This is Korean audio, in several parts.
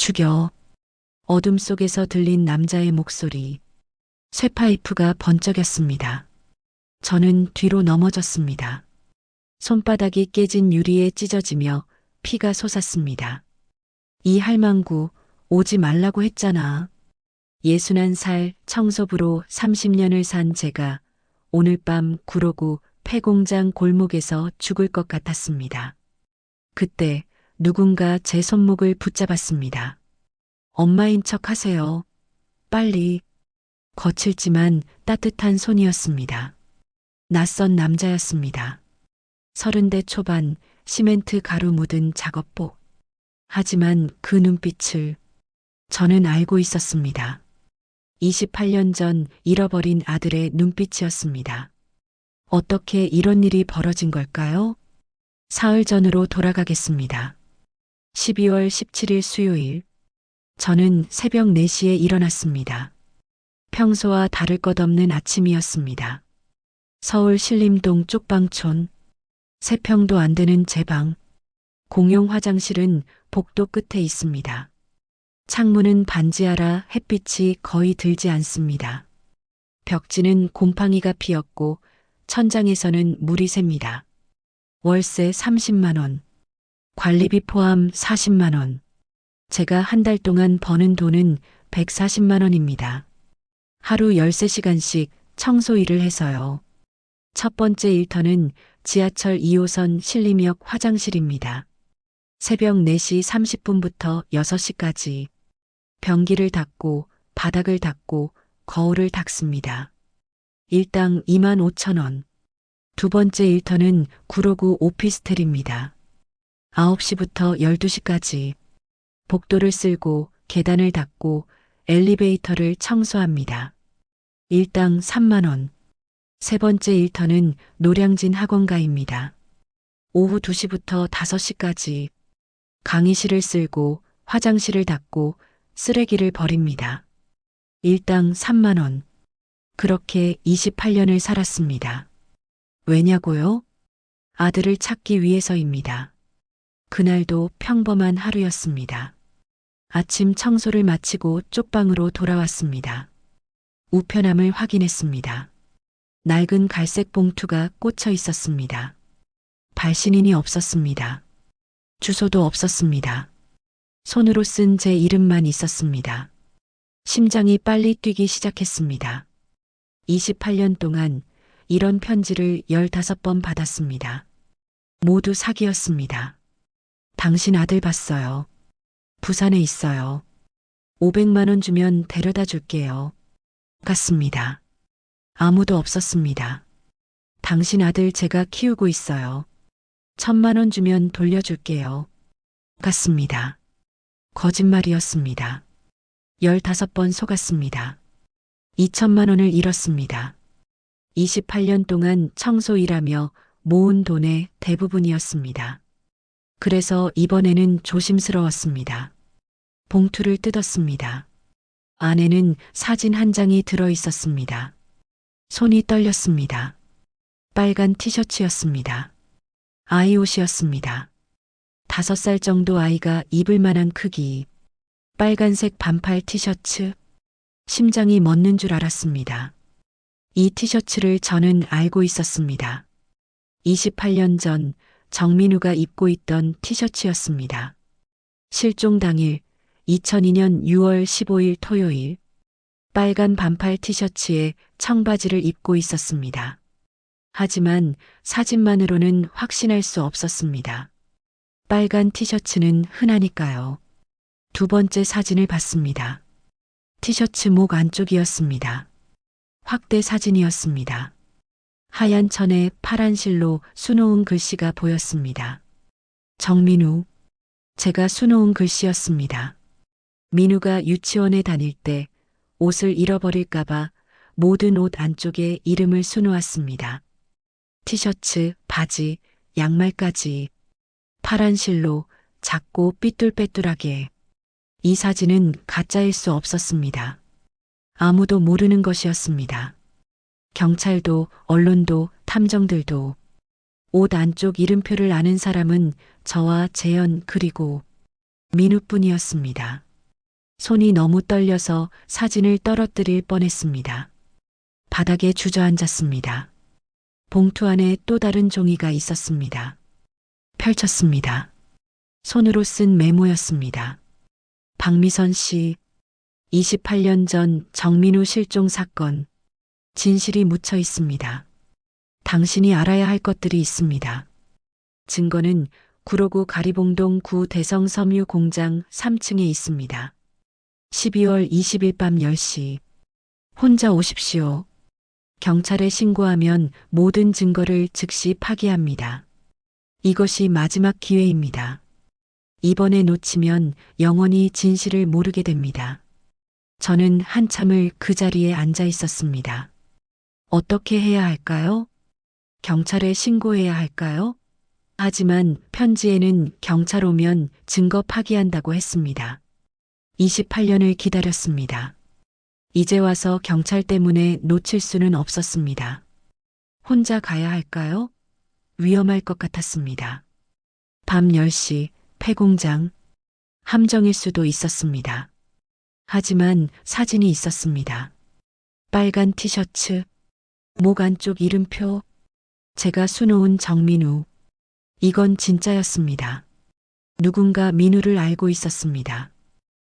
죽여. 어둠 속에서 들린 남자의 목소리. 쇠파이프가 번쩍였습니다. 저는 뒤로 넘어졌습니다. 손바닥이 깨진 유리에 찢어지며 피가 솟았습니다. 이 할망구, 오지 말라고 했잖아. 61살 청소부로 30년을 산 제가 오늘 밤 구로구 폐공장 골목에서 죽을 것 같았습니다. 그때 누군가 제 손목을 붙잡았습니다. 엄마인 척 하세요. 빨리. 거칠지만 따뜻한 손이었습니다. 낯선 남자였습니다. 30대 초반 시멘트 가루 묻은 작업복. 하지만 그 눈빛을 저는 알고 있었습니다. 28년 전 잃어버린 아들의 눈빛이었습니다. 어떻게 이런 일이 벌어진 걸까요? 사흘 전으로 돌아가겠습니다. 12월 17일 수요일. 저는 새벽 4시에 일어났습니다. 평소와 다를 것 없는 아침이었습니다. 서울 신림동 쪽방촌. 3평도 안 되는 제 방. 공용 화장실은 복도 끝에 있습니다. 창문은 반지하라 햇빛이 거의 들지 않습니다. 벽지는 곰팡이가 피었고 천장에서는 물이 샙니다. 월세 30만 원. 관리비 포함 40만 원. 제가 한 달 동안 버는 돈은 140만 원입니다. 하루 13시간씩 청소 일을 해서요. 첫 번째 일터는 지하철 2호선 신림역 화장실입니다. 새벽 4시 30분부터 6시까지 변기를 닦고 바닥을 닦고 거울을 닦습니다. 일당 25,000원. 두 번째 일터는 구로구 오피스텔입니다. 9시부터 12시까지 복도를 쓸고 계단을 닦고 엘리베이터를 청소합니다. 일당 3만 원. 세 번째 일터는 노량진 학원가입니다. 오후 2시부터 5시까지 강의실을 쓸고 화장실을 닦고 쓰레기를 버립니다. 일당 3만 원. 그렇게 28년을 살았습니다. 왜냐고요? 아들을 찾기 위해서입니다. 그날도 평범한 하루였습니다. 아침 청소를 마치고 쪽방으로 돌아왔습니다. 우편함을 확인했습니다. 낡은 갈색 봉투가 꽂혀 있었습니다. 발신인이 없었습니다. 주소도 없었습니다. 손으로 쓴 제 이름만 있었습니다. 심장이 빨리 뛰기 시작했습니다. 28년 동안 이런 편지를 15번 받았습니다. 모두 사기였습니다. 당신 아들 봤어요. 부산에 있어요. 500만 원 주면 데려다 줄게요. 갔습니다. 아무도 없었습니다. 당신 아들 제가 키우고 있어요. 1,000만 원 주면 돌려줄게요. 갔습니다. 거짓말이었습니다. 15번 속았습니다. 2,000만 원을 잃었습니다. 28년 동안 청소 일하며 모은 돈의 대부분이었습니다. 그래서 이번에는 조심스러웠습니다. 봉투를 뜯었습니다. 안에는 사진 한 장이 들어 있었습니다. 손이 떨렸습니다. 빨간 티셔츠였습니다. 아이 옷이었습니다. 5살 정도 아이가 입을 만한 크기. 빨간색 반팔 티셔츠. 심장이 멎는 줄 알았습니다. 이 티셔츠를 저는 알고 있었습니다. 28년 전 정민우가 입고 있던 티셔츠였습니다. 실종 당일 2002년 6월 15일 토요일. 빨간 반팔 티셔츠에 청바지를 입고 있었습니다. 하지만 사진만으로는 확신할 수 없었습니다. 빨간 티셔츠는 흔하니까요. 두 번째 사진을 봤습니다. 티셔츠 목 안쪽이었습니다. 확대 사진이었습니다. 하얀 천에 파란 실로 수놓은 글씨가 보였습니다. 정민우. 제가 수놓은 글씨였습니다. 민우가 유치원에 다닐 때 옷을 잃어버릴까봐 모든 옷 안쪽에 이름을 수놓았습니다. 티셔츠, 바지, 양말까지. 파란 실로 작고 삐뚤빼뚤하게. 이 사진은 가짜일 수 없었습니다. 아무도 모르는 것이었습니다. 경찰도, 언론도, 탐정들도. 옷 안쪽 이름표를 아는 사람은 저와 재현 그리고 민우뿐이었습니다. 손이 너무 떨려서 사진을 떨어뜨릴 뻔했습니다. 바닥에 주저앉았습니다. 봉투 안에 또 다른 종이가 있었습니다. 펼쳤습니다. 손으로 쓴 메모였습니다. 박미선 씨, 28년 전 정민우 실종 사건, 진실이 묻혀 있습니다. 당신이 알아야 할 것들이 있습니다. 증거는 구로구 가리봉동 구 대성섬유 공장 3층에 있습니다. 12월 20일 밤 10시. 혼자 오십시오. 경찰에 신고하면 모든 증거를 즉시 파기합니다. 이것이 마지막 기회입니다. 이번에 놓치면 영원히 진실을 모르게 됩니다. 저는 한참을 그 자리에 앉아 있었습니다. 어떻게 해야 할까요? 경찰에 신고해야 할까요? 하지만 편지에는 경찰 오면 증거 파기한다고 했습니다. 28년을 기다렸습니다. 이제 와서 경찰 때문에 놓칠 수는 없었습니다. 혼자 가야 할까요? 위험할 것 같았습니다. 밤 10시 폐공장. 함정일 수도 있었습니다. 하지만 사진이 있었습니다. 빨간 티셔츠, 목 안쪽 이름표, 제가 수놓은 정민우. 이건 진짜였습니다. 누군가 민우를 알고 있었습니다.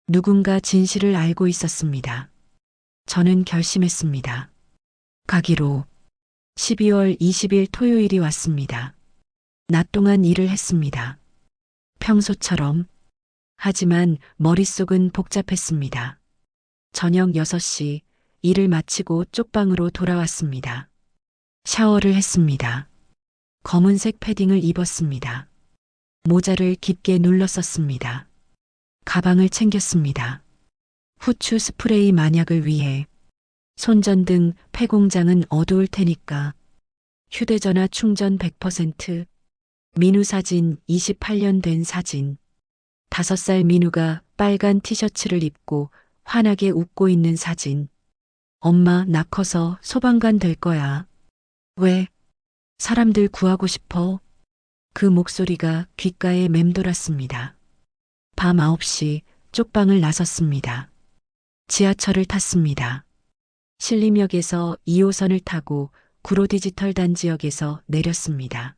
누군가 진실을 알고 있었습니다. 저는 결심했습니다. 가기로. 12월 20일 토요일이 왔습니다. 낮 동안 일을 했습니다. 평소처럼. 하지만 머릿속은 복잡했습니다. 저녁 6시 일을 마치고 쪽방으로 돌아왔습니다. 샤워를 했습니다. 검은색 패딩을 입었습니다. 모자를 깊게 눌러 썼습니다. 가방을 챙겼습니다. 후추 스프레이 만약을 위해. 손전등 폐공장은 어두울 테니까. 휴대전화 충전 100%. 민우 사진 28년 된 사진. 5살 민우가 빨간 티셔츠를 입고 환하게 웃고 있는 사진. 엄마 나 커서 소방관 될 거야. 왜? 사람들 구하고 싶어. 그 목소리가 귓가에 맴돌았습니다. 밤 9시 쪽방을 나섰습니다. 지하철을 탔습니다. 신림역에서 2호선을 타고 구로 디지털 단지역에서 내렸습니다.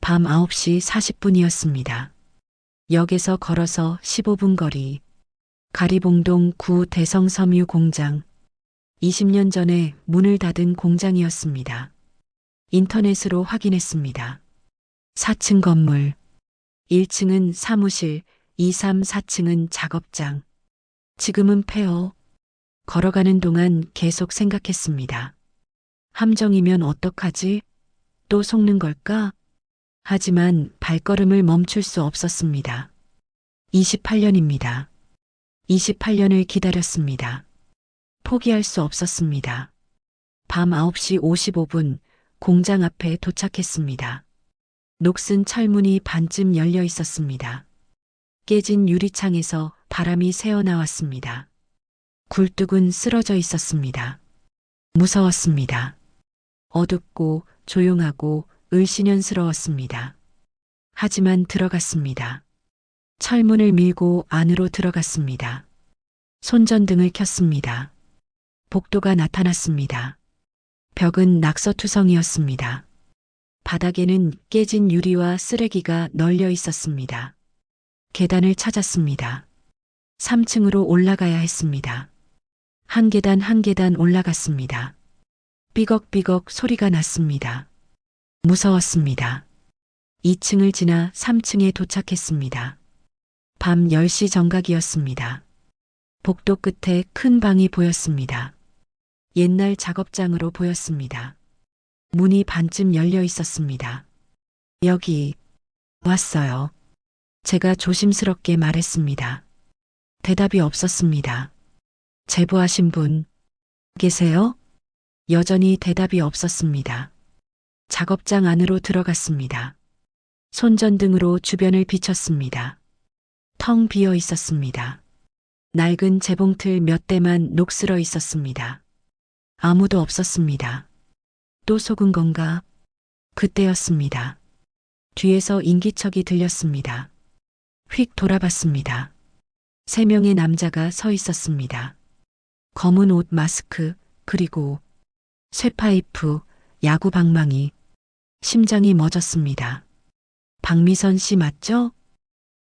밤 9시 40분이었습니다. 역에서 걸어서 15분 거리. 가리봉동 구 대성섬유 공장. 20년 전에 문을 닫은 공장이었습니다. 인터넷으로 확인했습니다. 4층 건물. 1층은 사무실, 2, 3, 4층은 작업장. 지금은 폐허. 걸어가는 동안 계속 생각했습니다. 함정이면 어떡하지? 또 속는 걸까? 하지만 발걸음을 멈출 수 없었습니다. 28년입니다. 28년을 기다렸습니다. 포기할 수 없었습니다. 밤 9시 55분 공장 앞에 도착했습니다. 녹슨 철문이 반쯤 열려 있었습니다. 깨진 유리창에서 바람이 새어나왔습니다. 굴뚝은 쓰러져 있었습니다. 무서웠습니다. 어둡고 조용하고 을씨년스러웠습니다. 하지만 들어갔습니다. 철문을 밀고 안으로 들어갔습니다. 손전등을 켰습니다. 복도가 나타났습니다. 벽은 낙서투성이었습니다. 바닥에는 깨진 유리와 쓰레기가 널려 있었습니다. 계단을 찾았습니다. 3층으로 올라가야 했습니다. 한 계단 한 계단 올라갔습니다. 삐걱삐걱 소리가 났습니다. 무서웠습니다. 2층을 지나 3층에 도착했습니다. 밤 10시 정각이었습니다. 복도 끝에 큰 방이 보였습니다. 옛날 작업장으로 보였습니다. 문이 반쯤 열려 있었습니다. 여기 왔어요. 제가 조심스럽게 말했습니다. 대답이 없었습니다. 제보하신 분 계세요? 여전히 대답이 없었습니다. 작업장 안으로 들어갔습니다. 손전등으로 주변을 비췄습니다. 텅 비어 있었습니다. 낡은 재봉틀 몇 대만 녹슬어 있었습니다. 아무도 없었습니다. 또 속은 건가? 그때였습니다. 뒤에서 인기척이 들렸습니다. 휙 돌아봤습니다. 세 명의 남자가 서 있었습니다. 검은 옷, 마스크, 그리고 쇠파이프, 야구 방망이. 심장이 멎었습니다. 박미선 씨 맞죠?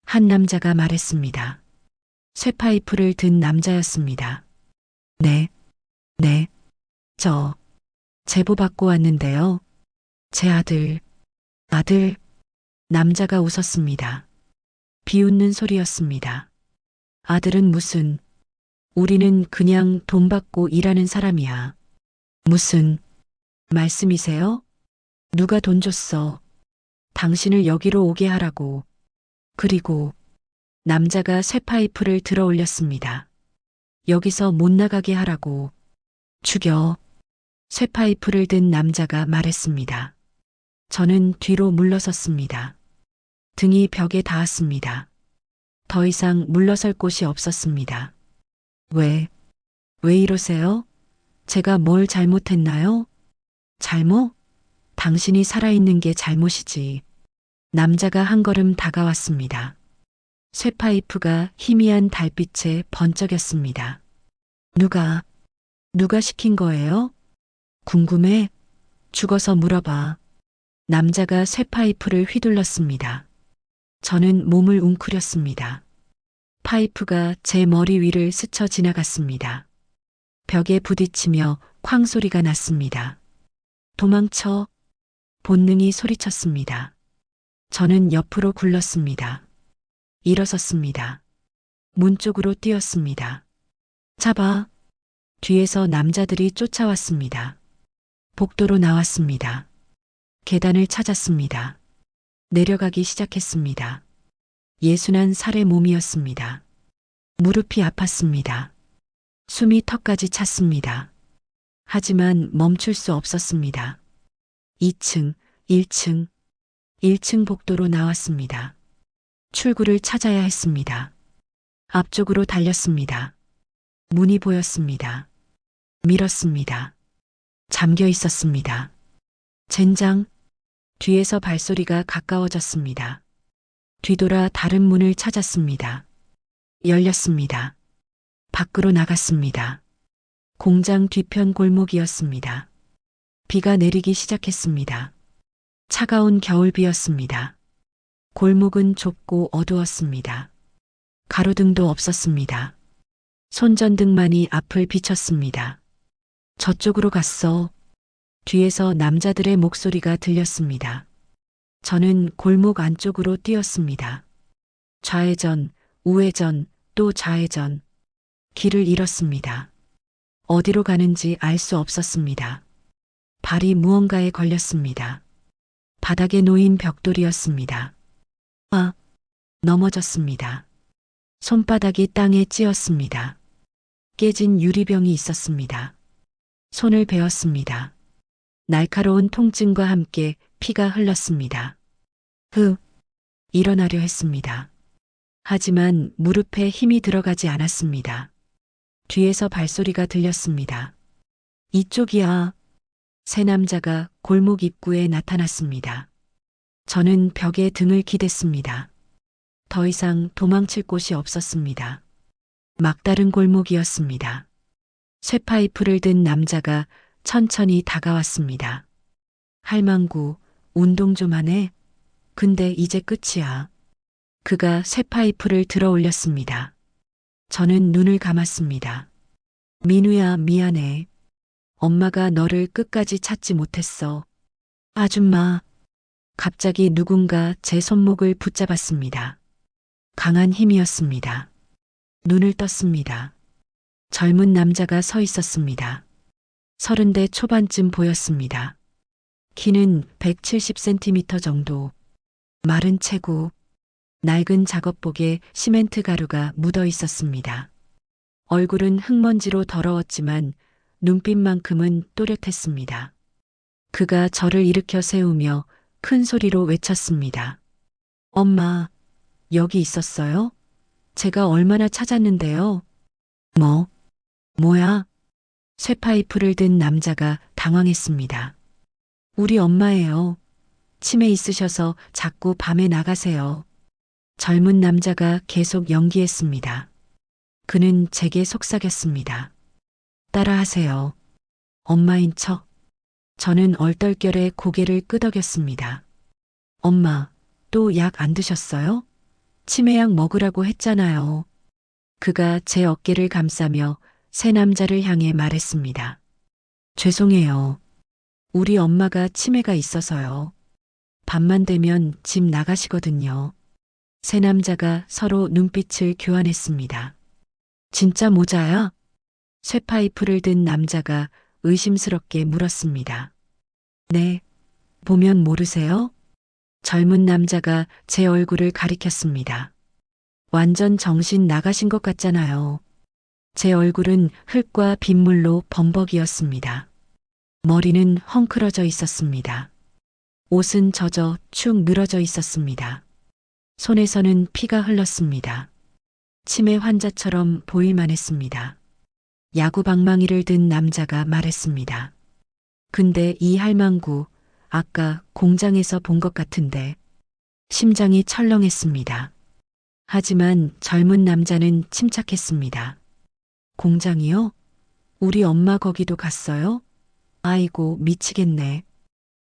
한 남자가 말했습니다. 쇠파이프를 든 남자였습니다. 네, 네, 저 제보 받고 왔는데요. 제 아들, 남자가 웃었습니다. 비웃는 소리였습니다. 아들은 무슨, 우리는 그냥 돈 받고 일하는 사람이야. 무슨 말씀이세요? 누가 돈 줬어? 당신을 여기로 오게 하라고. 그리고 남자가 쇠파이프를 들어 올렸습니다. 여기서 못 나가게 하라고. 죽여. 쇠파이프를 든 남자가 말했습니다. 저는 뒤로 물러섰습니다. 등이 벽에 닿았습니다. 더 이상 물러설 곳이 없었습니다. 왜 이러세요? 제가 뭘 잘못했나요? 잘못? 당신이 살아있는 게 잘못이지. 남자가 한 걸음 다가왔습니다. 쇠파이프가 희미한 달빛에 번쩍였습니다. 누가 시킨 거예요? 궁금해? 죽어서 물어봐. 남자가 쇠파이프를 휘둘렀습니다. 저는 몸을 웅크렸습니다. 파이프가 제 머리 위를 스쳐 지나갔습니다. 벽에 부딪히며 쾅 소리가 났습니다. 도망쳐. 본능이 소리쳤습니다. 저는 옆으로 굴렀습니다. 일어섰습니다. 문 쪽으로 뛰었습니다. 잡아. 뒤에서 남자들이 쫓아왔습니다. 복도로 나왔습니다. 계단을 찾았습니다. 내려가기 시작했습니다. 예순한 살의 몸이었습니다. 무릎이 아팠습니다. 숨이 턱까지 찼습니다. 하지만 멈출 수 없었습니다. 2층, 1층 복도로 나왔습니다. 출구를 찾아야 했습니다. 앞쪽으로 달렸습니다. 문이 보였습니다. 밀었습니다. 잠겨 있었습니다. 젠장. 뒤에서 발소리가 가까워졌습니다. 뒤돌아 다른 문을 찾았습니다. 열렸습니다. 밖으로 나갔습니다. 공장 뒤편 골목이었습니다. 비가 내리기 시작했습니다. 차가운 겨울비였습니다. 골목은 좁고 어두웠습니다. 가로등도 없었습니다. 손전등만이 앞을 비쳤습니다. 저쪽으로 갔어. 뒤에서 남자들의 목소리가 들렸습니다. 저는 골목 안쪽으로 뛰었습니다. 좌회전, 우회전, 또 좌회전. 길을 잃었습니다. 어디로 가는지 알 수 없었습니다. 발이 무언가에 걸렸습니다. 바닥에 놓인 벽돌이었습니다. 넘어졌습니다. 손바닥이 땅에 찧었습니다. 깨진 유리병이 있었습니다. 손을 베었습니다. 날카로운 통증과 함께 피가 흘렀습니다. 일어나려 했습니다. 하지만 무릎에 힘이 들어가지 않았습니다. 뒤에서 발소리가 들렸습니다. 이쪽이야. 세 남자가 골목 입구에 나타났습니다. 저는 벽에 등을 기댔습니다. 더 이상 도망칠 곳이 없었습니다. 막다른 골목이었습니다. 쇠파이프를 든 남자가 천천히 다가왔습니다. 할망구, 운동 좀 하네. 근데 이제 끝이야. 그가 쇠파이프를 들어 올렸습니다. 저는 눈을 감았습니다. 민우야, 미안해. 엄마가 너를 끝까지 찾지 못했어. 아줌마. 갑자기 누군가 제 손목을 붙잡았습니다. 강한 힘이었습니다. 눈을 떴습니다. 젊은 남자가 서 있었습니다. 30대 초반쯤 보였습니다. 키는 170cm 정도. 마른 체구. 낡은 작업복에 시멘트 가루가 묻어 있었습니다. 얼굴은 흙먼지로 더러웠지만 눈빛만큼은 또렷했습니다. 그가 저를 일으켜 세우며 큰 소리로 외쳤습니다. 엄마, 여기 있었어요? 제가 얼마나 찾았는데요. 뭐야? 쇠파이프를 든 남자가 당황했습니다. 우리 엄마예요. 치매 있으셔서 자꾸 밤에 나가세요. 젊은 남자가 계속 연기했습니다. 그는 제게 속삭였습니다. 따라하세요. 엄마인 척. 저는 얼떨결에 고개를 끄덕였습니다. 엄마, 또 약 안 드셨어요? 치매약 먹으라고 했잖아요. 그가 제 어깨를 감싸며 새 남자를 향해 말했습니다. 죄송해요. 우리 엄마가 치매가 있어서요. 밤만 되면 집 나가시거든요. 새 남자가 서로 눈빛을 교환했습니다. 진짜 모자야? 쇠파이프를 든 남자가 의심스럽게 물었습니다. 네, 보면 모르세요? 젊은 남자가 제 얼굴을 가리켰습니다. 완전 정신 나가신 것 같잖아요. 제 얼굴은 흙과 빗물로 범벅이었습니다. 머리는 헝클어져 있었습니다. 옷은 젖어 축 늘어져 있었습니다. 손에서는 피가 흘렀습니다. 치매 환자처럼 보일만 했습니다. 야구 방망이를 든 남자가 말했습니다. 근데 이 할망구, 아까 공장에서 본 것 같은데. 심장이 철렁했습니다. 하지만 젊은 남자는 침착했습니다. 공장이요? 우리 엄마 거기도 갔어요? 아이고, 미치겠네.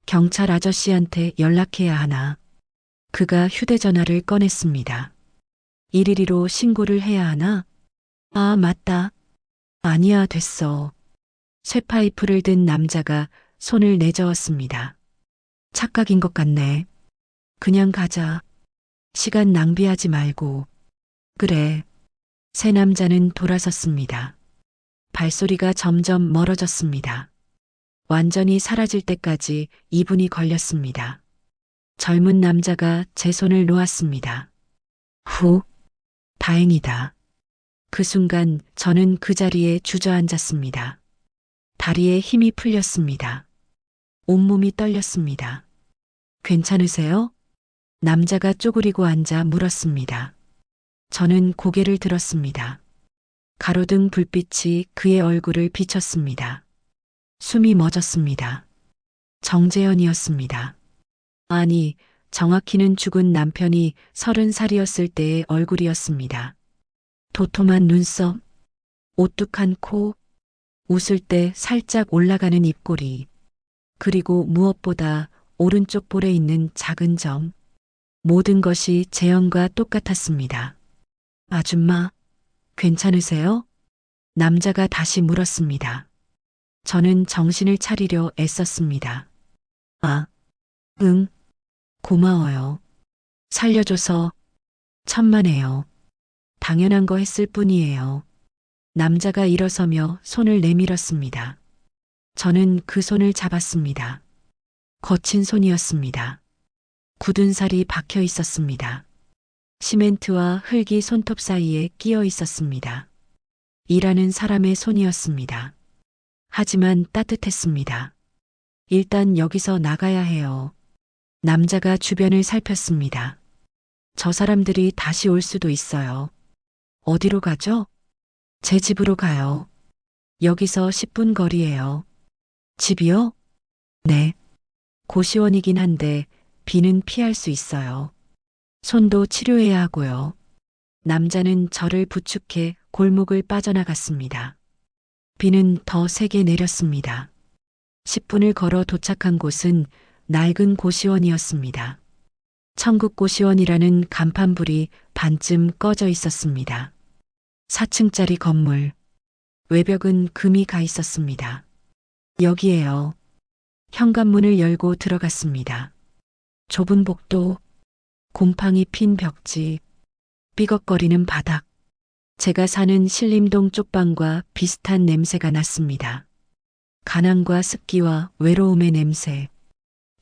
경찰 아저씨한테 연락해야 하나. 그가 휴대전화를 꺼냈습니다. 112로 신고를 해야 하나? 아, 맞다. 아니야, 됐어. 쇠파이프를 든 남자가 손을 내저었습니다. 착각인 것 같네. 그냥 가자. 시간 낭비하지 말고. 그래. 새 남자는 돌아섰습니다. 발소리가 점점 멀어졌습니다. 완전히 사라질 때까지 2분이 걸렸습니다. 젊은 남자가 제 손을 놓았습니다. 후, 다행이다. 그 순간 저는 그 자리에 주저앉았습니다. 다리에 힘이 풀렸습니다. 온몸이 떨렸습니다. 괜찮으세요? 남자가 쪼그리고 앉아 물었습니다. 저는 고개를 들었습니다. 가로등 불빛이 그의 얼굴을 비쳤습니다. 숨이 멎었습니다. 정재현이었습니다. 아니, 정확히는 죽은 남편이 30살이었을 때의 얼굴이었습니다. 도톰한 눈썹, 오뚝한 코, 웃을 때 살짝 올라가는 입꼬리, 그리고 무엇보다 오른쪽 볼에 있는 작은 점, 모든 것이 재현과 똑같았습니다. 아줌마, 괜찮으세요? 남자가 다시 물었습니다. 저는 정신을 차리려 애썼습니다. 아, 응, 고마워요. 살려줘서 천만에요. 당연한 거 했을 뿐이에요. 남자가 일어서며 손을 내밀었습니다. 저는 그 손을 잡았습니다. 거친 손이었습니다. 굳은 살이 박혀 있었습니다. 시멘트와 흙이 손톱 사이에 끼어 있었습니다. 일하는 사람의 손이었습니다. 하지만 따뜻했습니다. 일단 여기서 나가야 해요. 남자가 주변을 살폈습니다. 저 사람들이 다시 올 수도 있어요. 어디로 가죠? 제 집으로 가요. 여기서 10분 거리예요. 집이요? 네. 고시원이긴 한데 비는 피할 수 있어요. 손도 치료해야 하고요. 남자는 저를 부축해 골목을 빠져나갔습니다. 비는 더 세게 내렸습니다. 10분을 걸어 도착한 곳은 낡은 고시원이었습니다. 천국고시원이라는 간판불이 반쯤 꺼져 있었습니다. 4층짜리 건물. 외벽은 금이 가 있었습니다. 여기에요. 현관문을 열고 들어갔습니다. 좁은 복도, 곰팡이 핀 벽지, 삐걱거리는 바닥. 제가 사는 신림동 쪽방과 비슷한 냄새가 났습니다. 가난과 습기와 외로움의 냄새.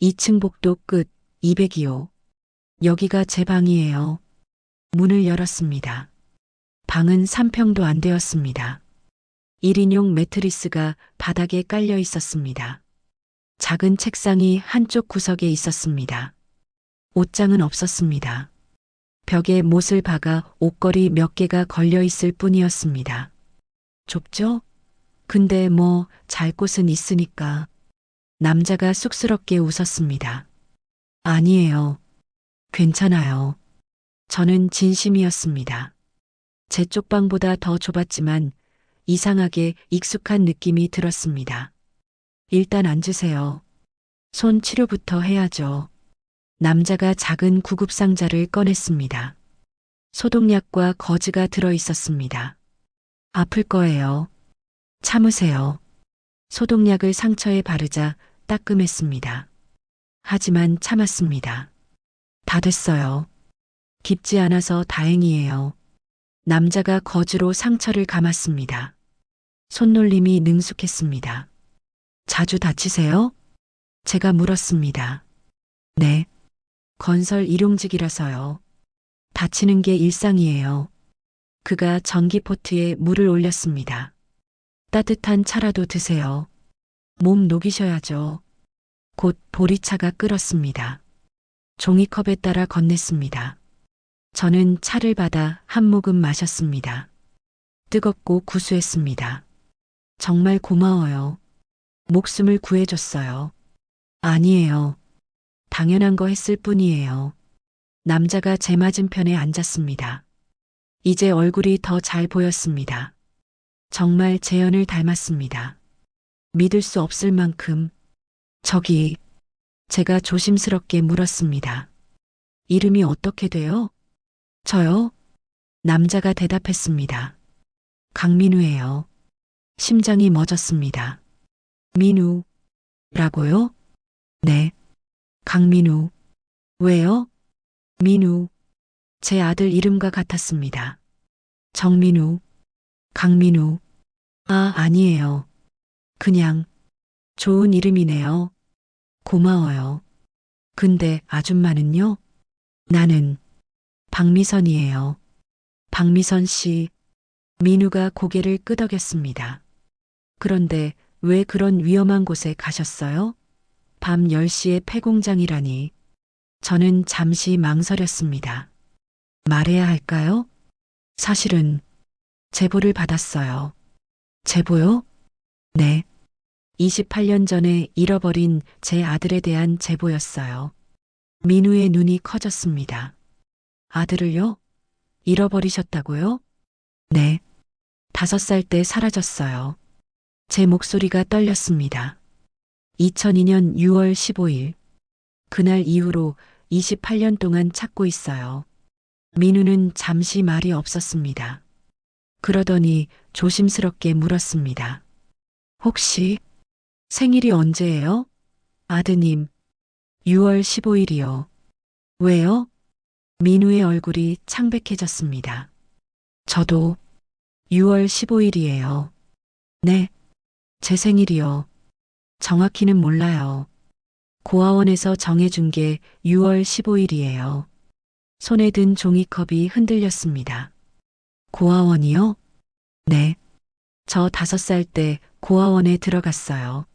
2층 복도 끝, 202호. 여기가 제 방이에요. 문을 열었습니다. 방은 3평도 안 되었습니다. 1인용 매트리스가 바닥에 깔려 있었습니다. 작은 책상이 한쪽 구석에 있었습니다. 옷장은 없었습니다. 벽에 못을 박아 옷걸이 몇 개가 걸려 있을 뿐이었습니다. 좁죠? 근데 뭐 잘 곳은 있으니까. 남자가 쑥스럽게 웃었습니다. 아니에요. 괜찮아요. 저는 진심이었습니다. 제 쪽방보다 더 좁았지만 이상하게 익숙한 느낌이 들었습니다. 일단 앉으세요. 손 치료부터 해야죠. 남자가 작은 구급상자를 꺼냈습니다. 소독약과 거즈가 들어 있었습니다. 아플 거예요. 참으세요. 소독약을 상처에 바르자 따끔했습니다. 하지만 참았습니다. 다 됐어요. 깊지 않아서 다행이에요. 남자가 거즈로 상처를 감았습니다. 손놀림이 능숙했습니다. 자주 다치세요? 제가 물었습니다. 네. 건설 일용직이라서요. 다치는 게 일상이에요. 그가 전기포트에 물을 올렸습니다. 따뜻한 차라도 드세요. 몸 녹이셔야죠. 곧 보리차가 끓었습니다. 종이컵에 따라 건넸습니다. 저는 차를 받아 한 모금 마셨습니다. 뜨겁고 구수했습니다. 정말 고마워요. 목숨을 구해줬어요. 아니에요. 당연한 거 했을 뿐이에요. 남자가 제 맞은편에 앉았습니다. 이제 얼굴이 더 잘 보였습니다. 정말 재현을 닮았습니다. 믿을 수 없을 만큼. 저기, 제가 조심스럽게 물었습니다. 이름이 어떻게 돼요? 저요? 남자가 대답했습니다. 강민우예요. 심장이 멎었습니다. 민우라고요? 네. 강민우. 왜요? 민우. 제 아들 이름과 같았습니다. 정민우. 강민우. 아, 아니에요. 그냥 좋은 이름이네요. 고마워요. 근데 아줌마는요? 나는 박미선이에요. 박미선 씨. 민우가 고개를 끄덕였습니다. 그런데 왜 그런 위험한 곳에 가셨어요? 밤 10시에 폐공장이라니. 저는 잠시 망설였습니다. 말해야 할까요? 사실은 제보를 받았어요. 제보요? 네. 28년 전에 잃어버린 제 아들에 대한 제보였어요. 민우의 눈이 커졌습니다. 아들을요? 잃어버리셨다고요? 네. 5살 때 사라졌어요. 제 목소리가 떨렸습니다. 2002년 6월 15일. 그날 이후로 28년 동안 찾고 있어요. 민우는 잠시 말이 없었습니다. 그러더니 조심스럽게 물었습니다. 혹시 생일이 언제예요? 아드님, 6월 15일이요. 왜요? 민우의 얼굴이 창백해졌습니다. 저도 6월 15일이에요. 네, 제 생일이요. 정확히는 몰라요. 고아원에서 정해준 게 6월 15일이에요. 손에 든 종이컵이 흔들렸습니다. 고아원이요? 네. 저 5살 때 고아원에 들어갔어요.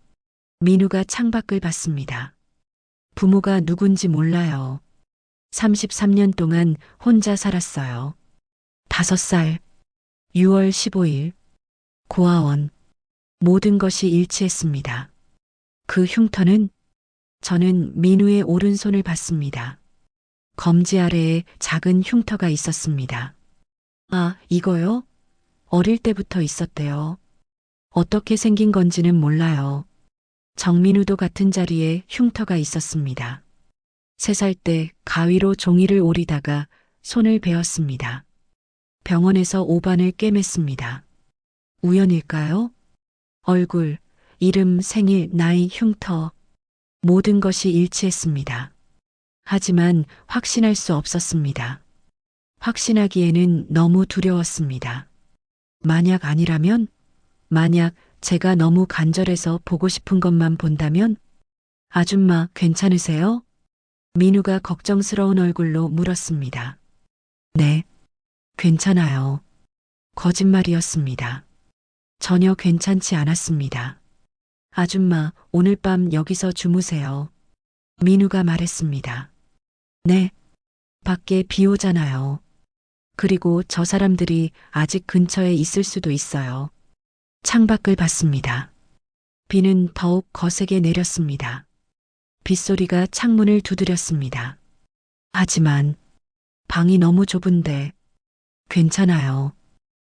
민우가 창밖을 봤습니다. 부모가 누군지 몰라요. 33년 동안 혼자 살았어요. 5살, 6월 15일, 고아원. 모든 것이 일치했습니다. 그 흉터는 저는 민우의 오른손을 봤습니다. 검지 아래에 작은 흉터가 있었습니다. 아, 이거요? 어릴 때부터 있었대요. 어떻게 생긴 건지는 몰라요. 정민우도 같은 자리에 흉터가 있었습니다. 3살 때 가위로 종이를 오리다가 손을 베었습니다. 병원에서 오반을 꿰맸습니다. 우연일까요? 얼굴, 이름, 생일, 나이, 흉터, 모든 것이 일치했습니다. 하지만 확신할 수 없었습니다. 확신하기에는 너무 두려웠습니다. 만약 아니라면? 만약 제가 너무 간절해서 보고 싶은 것만 본다면? 아줌마, 괜찮으세요? 민우가 걱정스러운 얼굴로 물었습니다. 네, 괜찮아요. 거짓말이었습니다. 전혀 괜찮지 않았습니다. 아줌마, 오늘 밤 여기서 주무세요. 민우가 말했습니다. 네, 밖에 비 오잖아요. 그리고 저 사람들이 아직 근처에 있을 수도 있어요. 창밖을 봤습니다. 비는 더욱 거세게 내렸습니다. 빗소리가 창문을 두드렸습니다. 하지만 방이 너무 좁은데 괜찮아요.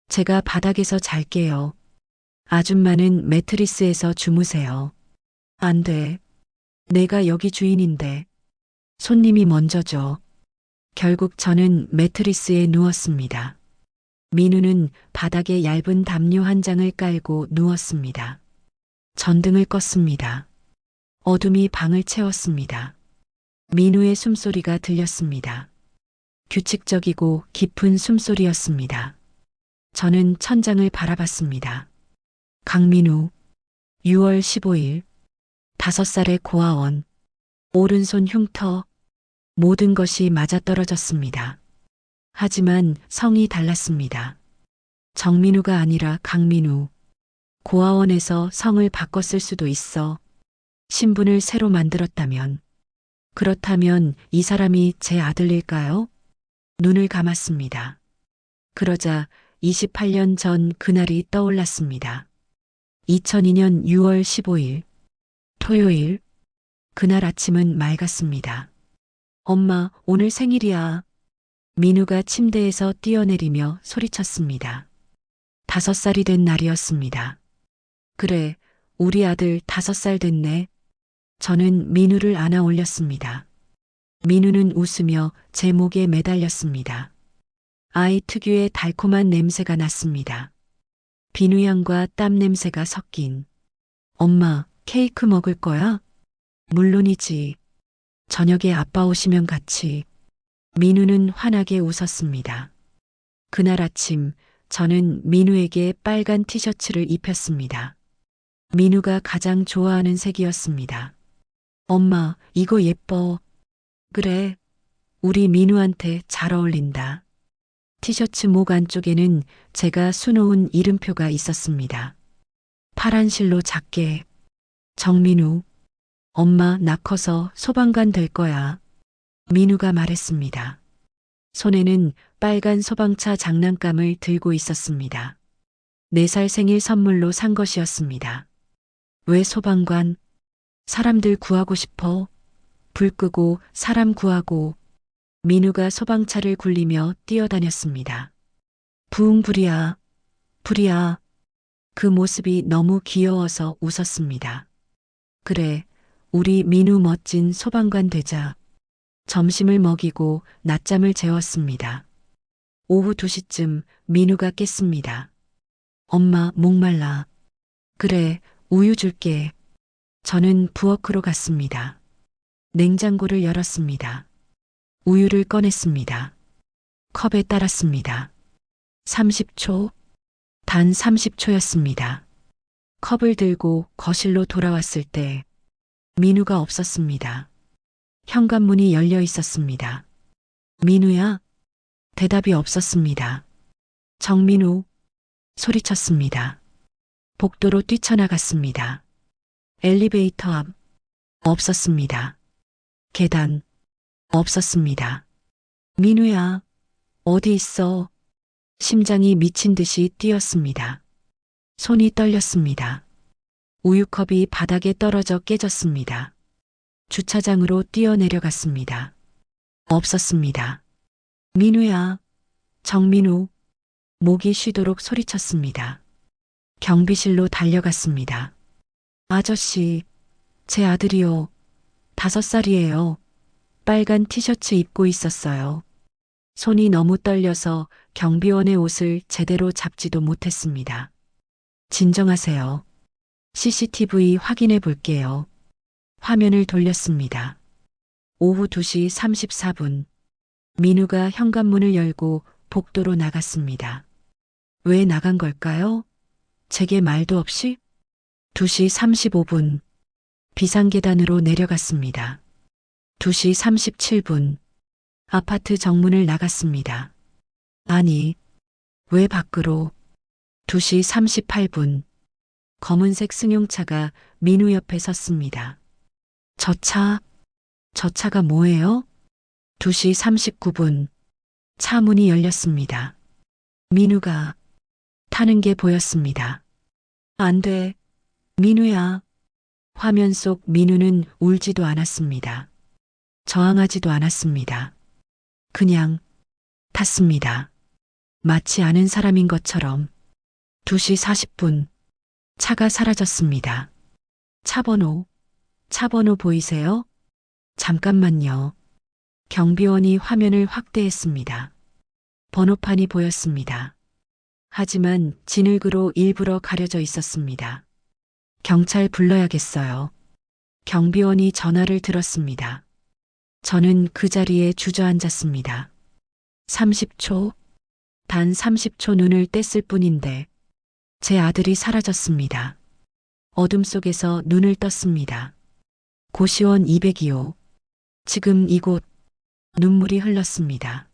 제가 바닥에서 잘게요. 아줌마는 매트리스에서 주무세요. 안 돼. 내가 여기 주인인데. 손님이 먼저죠. 결국 저는 매트리스에 누웠습니다. 민우는 바닥에 얇은 담요 한 장을 깔고 누웠습니다. 전등을 껐습니다. 어둠이 방을 채웠습니다. 민우의 숨소리가 들렸습니다. 규칙적이고 깊은 숨소리였습니다. 저는 천장을 바라봤습니다. 강민우, 6월 15일, 5살의 고아원, 오른손 흉터, 모든 것이 맞아떨어졌습니다. 하지만 성이 달랐습니다. 정민우가 아니라 강민우. 고아원에서 성을 바꿨을 수도 있어. 신분을 새로 만들었다면. 그렇다면 이 사람이 제 아들일까요? 눈을 감았습니다. 그러자 28년 전 그날이 떠올랐습니다. 2002년 6월 15일, 토요일, 그날 아침은 맑았습니다. 엄마, 오늘 생일이야. 민우가 침대에서 뛰어내리며 소리쳤습니다. 5살이 된 날이었습니다. 그래, 우리 아들 5살 됐네. 저는 민우를 안아 올렸습니다. 민우는 웃으며 제 목에 매달렸습니다. 아이 특유의 달콤한 냄새가 났습니다. 비누향과 땀 냄새가 섞인. 엄마, 케이크 먹을 거야? 물론이지. 저녁에 아빠 오시면 같이. 민우는 환하게 웃었습니다. 그날 아침 저는 민우에게 빨간 티셔츠를 입혔습니다. 민우가 가장 좋아하는 색이었습니다. 엄마, 이거 예뻐. 그래, 우리 민우한테 잘 어울린다. 티셔츠 목 안쪽에는 제가 수놓은 이름표가 있었습니다. 파란 실로 작게. 정민우, 엄마 나 커서 소방관 될 거야. 민우가 말했습니다. 손에는 빨간 소방차 장난감을 들고 있었습니다. 4살 생일 선물로 산 것이었습니다. 왜 소방관? 사람들 구하고 싶어. 불 끄고 사람 구하고. 민우가 소방차를 굴리며 뛰어다녔습니다. 부흥 불이야. 불이야. 그 모습이 너무 귀여워서 웃었습니다. 그래, 우리 민우 멋진 소방관 되자. 점심을 먹이고 낮잠을 재웠습니다. 오후 2시쯤 민우가 깼습니다. 엄마, 목말라. 그래, 우유 줄게. 저는 부엌으로 갔습니다. 냉장고를 열었습니다. 우유를 꺼냈습니다. 컵에 따랐습니다. 30초, 단 30초였습니다. 컵을 들고 거실로 돌아왔을 때 민우가 없었습니다. 현관문이 열려 있었습니다. 민우야? 대답이 없었습니다. 정민우? 소리쳤습니다. 복도로 뛰쳐나갔습니다. 엘리베이터 앞 없었습니다. 계단 없었습니다. 민우야, 어디 있어? 심장이 미친 듯이 뛰었습니다. 손이 떨렸습니다. 우유컵이 바닥에 떨어져 깨졌습니다. 주차장으로 뛰어내려갔습니다. 없었습니다. 민우야, 정민우, 목이 쉬도록 소리쳤습니다. 경비실로 달려갔습니다. 아저씨, 제 아들이요. 5살이에요. 빨간 티셔츠 입고 있었어요. 손이 너무 떨려서 경비원의 옷을 제대로 잡지도 못했습니다. 진정하세요. CCTV 확인해 볼게요. 화면을 돌렸습니다. 오후 2시 34분. 민우가 현관문을 열고 복도로 나갔습니다. 왜 나간 걸까요? 제게 말도 없이? 2시 35분. 비상계단으로 내려갔습니다. 2시 37분. 아파트 정문을 나갔습니다. 아니, 왜 밖으로? 2시 38분. 검은색 승용차가 민우 옆에 섰습니다. 저 차가 뭐예요? 2시 39분. 차 문이 열렸습니다. 민우가 타는 게 보였습니다. 안 돼. 민우야. 화면 속 민우는 울지도 않았습니다. 저항하지도 않았습니다. 그냥 탔습니다. 마치 아는 사람인 것처럼 2시 40분 차가 사라졌습니다. 차 번호 보이세요? 잠깐만요. 경비원이 화면을 확대했습니다. 번호판이 보였습니다. 하지만 진흙으로 일부러 가려져 있었습니다. 경찰 불러야겠어요. 경비원이 전화를 들었습니다. 저는 그 자리에 주저앉았습니다. 30초, 단 30초 눈을 뗐을 뿐인데 제 아들이 사라졌습니다. 어둠 속에서 눈을 떴습니다. 고시원 202호. 지금 이곳. 눈물이 흘렀습니다.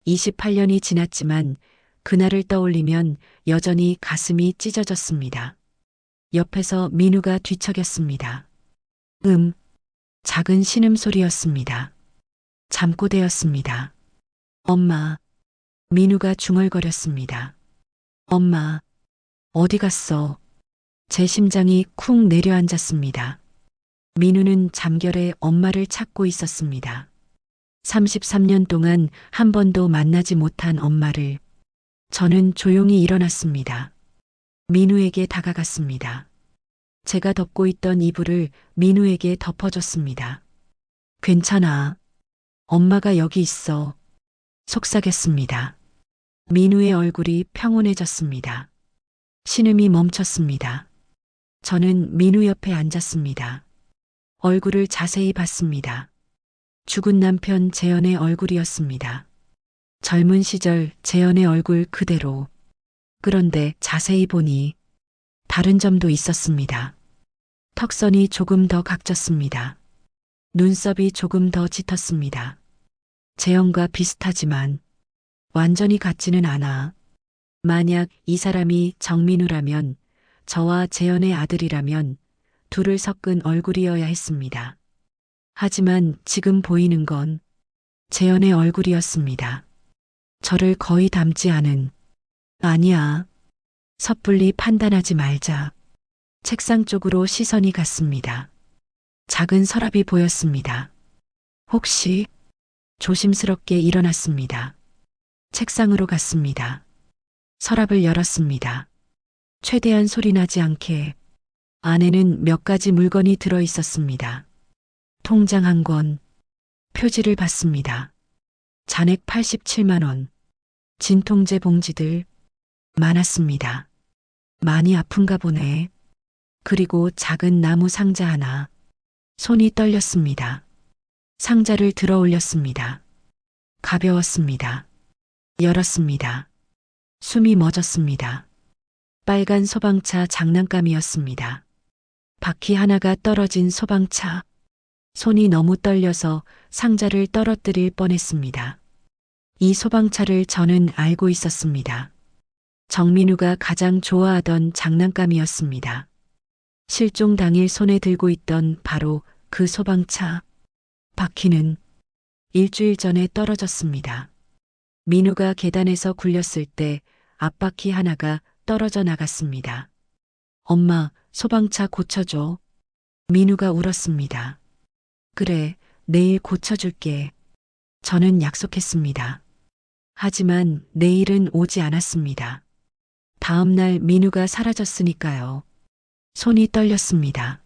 28년이 지났지만 그날을 떠올리면 여전히 가슴이 찢어졌습니다. 옆에서 민우가 뒤척였습니다. 작은 신음소리였습니다. 잠꼬대였습니다. 엄마. 민우가 중얼거렸습니다. 엄마. 어디 갔어? 제 심장이 쿵 내려앉았습니다. 민우는 잠결에 엄마를 찾고 있었습니다. 33년 동안 한 번도 만나지 못한 엄마를 저는 조용히 일어났습니다. 민우에게 다가갔습니다. 제가 덮고 있던 이불을 민우에게 덮어줬습니다. 괜찮아. 엄마가 여기 있어. 속삭였습니다. 민우의 얼굴이 평온해졌습니다. 신음이 멈췄습니다. 저는 민우 옆에 앉았습니다. 얼굴을 자세히 봤습니다. 죽은 남편 재현의 얼굴이었습니다. 젊은 시절 재현의 얼굴 그대로. 그런데 자세히 보니 다른 점도 있었습니다. 턱선이 조금 더 각졌습니다. 눈썹이 조금 더 짙었습니다. 재현과 비슷하지만 완전히 같지는 않아. 만약 이 사람이 정민우라면, 저와 재현의 아들이라면 둘을 섞은 얼굴이어야 했습니다. 하지만 지금 보이는 건 재현의 얼굴이었습니다. 저를 거의 닮지 않은. 아니야. 섣불리 판단하지 말자. 책상 쪽으로 시선이 갔습니다. 작은 서랍이 보였습니다. 혹시? 조심스럽게 일어났습니다. 책상으로 갔습니다. 서랍을 열었습니다. 최대한 소리나지 않게. 안에는 몇 가지 물건이 들어 있었습니다. 통장 한 권. 표지를 봤습니다. 잔액 87만 원. 진통제 봉지들. 많았습니다. 많이 아픈가 보네. 그리고 작은 나무 상자 하나. 손이 떨렸습니다. 상자를 들어 올렸습니다. 가벼웠습니다. 열었습니다. 숨이 멎었습니다. 빨간 소방차 장난감이었습니다. 바퀴 하나가 떨어진 소방차. 손이 너무 떨려서 상자를 떨어뜨릴 뻔했습니다. 이 소방차를 저는 알고 있었습니다. 정민우가 가장 좋아하던 장난감이었습니다. 실종 당일 손에 들고 있던 바로 그 소방차. 바퀴는 일주일 전에 떨어졌습니다. 민우가 계단에서 굴렸을 때 앞바퀴 하나가 떨어져 나갔습니다. 엄마, 소방차 고쳐줘. 민우가 울었습니다. 그래, 내일 고쳐줄게. 저는 약속했습니다. 하지만 내일은 오지 않았습니다. 다음 날 민우가 사라졌으니까요. 손이 떨렸습니다.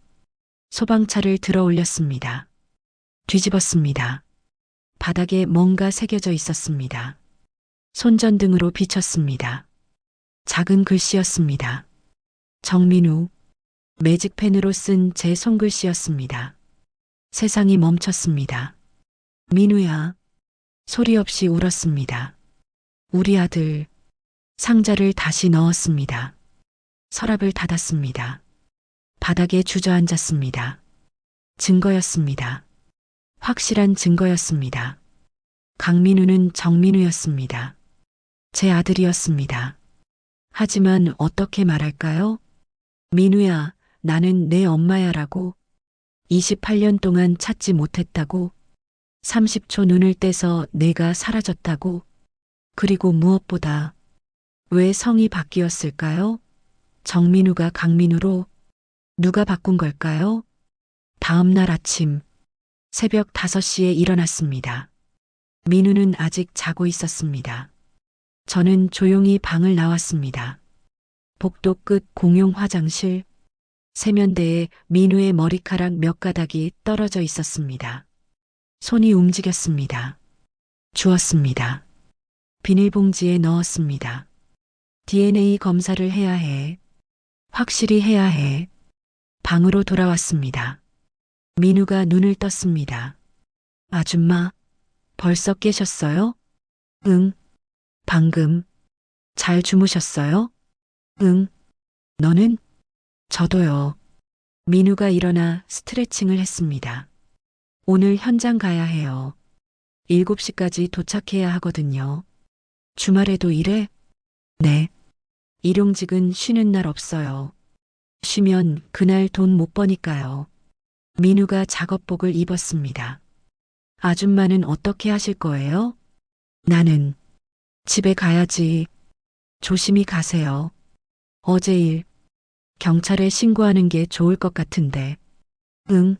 소방차를 들어 올렸습니다. 뒤집었습니다. 바닥에 뭔가 새겨져 있었습니다. 손전등으로 비쳤습니다. 작은 글씨였습니다. 정민우. 매직펜으로 쓴 제 손글씨였습니다. 세상이 멈췄습니다. 민우야. 소리 없이 울었습니다. 우리 아들. 상자를 다시 넣었습니다. 서랍을 닫았습니다. 바닥에 주저앉았습니다. 증거였습니다. 확실한 증거였습니다. 강민우는 정민우였습니다. 제 아들이었습니다. 하지만 어떻게 말할까요? 민우야, 나는 내 엄마야라고. 28년 동안 찾지 못했다고. 30초 눈을 떼서 내가 사라졌다고. 그리고 무엇보다 왜 성이 바뀌었을까요? 정민우가 강민우로. 누가 바꾼 걸까요? 다음 날 아침 새벽 5시에 일어났습니다. 민우는 아직 자고 있었습니다. 저는 조용히 방을 나왔습니다. 복도 끝 공용 화장실, 세면대에 민우의 머리카락 몇 가닥이 떨어져 있었습니다. 손이 움직였습니다. 주웠습니다. 비닐봉지에 넣었습니다. DNA 검사를 해야 해. 확실히 해야 해. 방으로 돌아왔습니다. 민우가 눈을 떴습니다. 아줌마, 벌써 깨셨어요? 응, 방금. 잘 주무셨어요? 응, 너는? 저도요. 민우가 일어나 스트레칭을 했습니다. 오늘 현장 가야 해요. 7시까지 도착해야 하거든요. 주말에도 일해? 네. 일용직은 쉬는 날 없어요. 쉬면 그날 돈 못 버니까요. 민우가 작업복을 입었습니다. 아줌마는 어떻게 하실 거예요? 나는 집에 가야지. 조심히 가세요. 어제 일, 경찰에 신고하는 게 좋을 것 같은데. 응,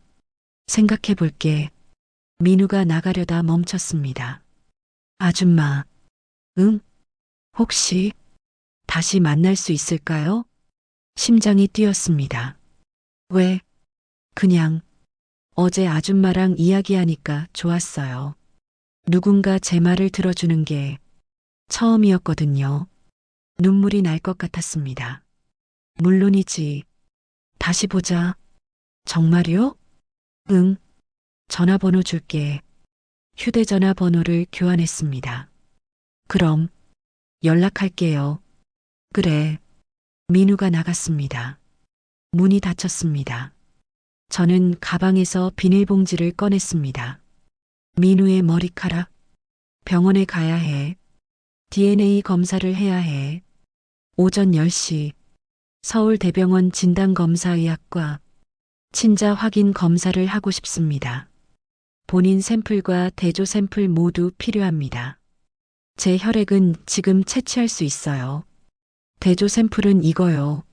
생각해 볼게. 민우가 나가려다 멈췄습니다. 아줌마, 응? 혹시 다시 만날 수 있을까요? 심장이 뛰었습니다. 왜? 그냥 어제 아줌마랑 이야기하니까 좋았어요. 누군가 제 말을 들어주는 게 처음이었거든요. 눈물이 날 것 같았습니다. 물론이지. 다시 보자. 정말요? 응. 전화번호 줄게. 휴대전화 번호를 교환했습니다. 그럼 연락할게요. 그래. 민우가 나갔습니다. 문이 닫혔습니다. 저는 가방에서 비닐봉지를 꺼냈습니다. 민우의 머리카락. 병원에 가야 해. DNA 검사를 해야 해. 오전 10시. 서울대병원 진단검사의학과 친자 확인 검사를 하고 싶습니다. 본인 샘플과 대조 샘플 모두 필요합니다. 제 혈액은 지금 채취할 수 있어요. 대조 샘플은 이거요.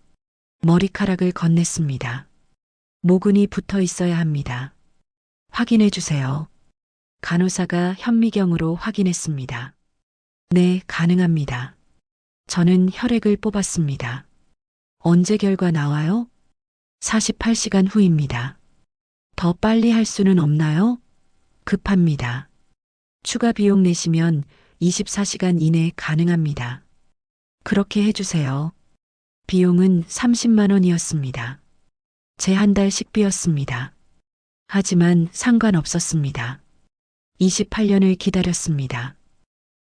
머리카락을 건넸습니다. 모근이 붙어 있어야 합니다. 확인해 주세요. 간호사가 현미경으로 확인했습니다. 네, 가능합니다. 저는 혈액을 뽑았습니다. 언제 결과 나와요? 48시간 후입니다. 더 빨리 할 수는 없나요? 급합니다. 추가 비용 내시면 24시간 이내 가능합니다. 그렇게 해주세요. 비용은 30만 원이었습니다. 제 한 달 식비였습니다. 하지만 상관없었습니다. 28년을 기다렸습니다.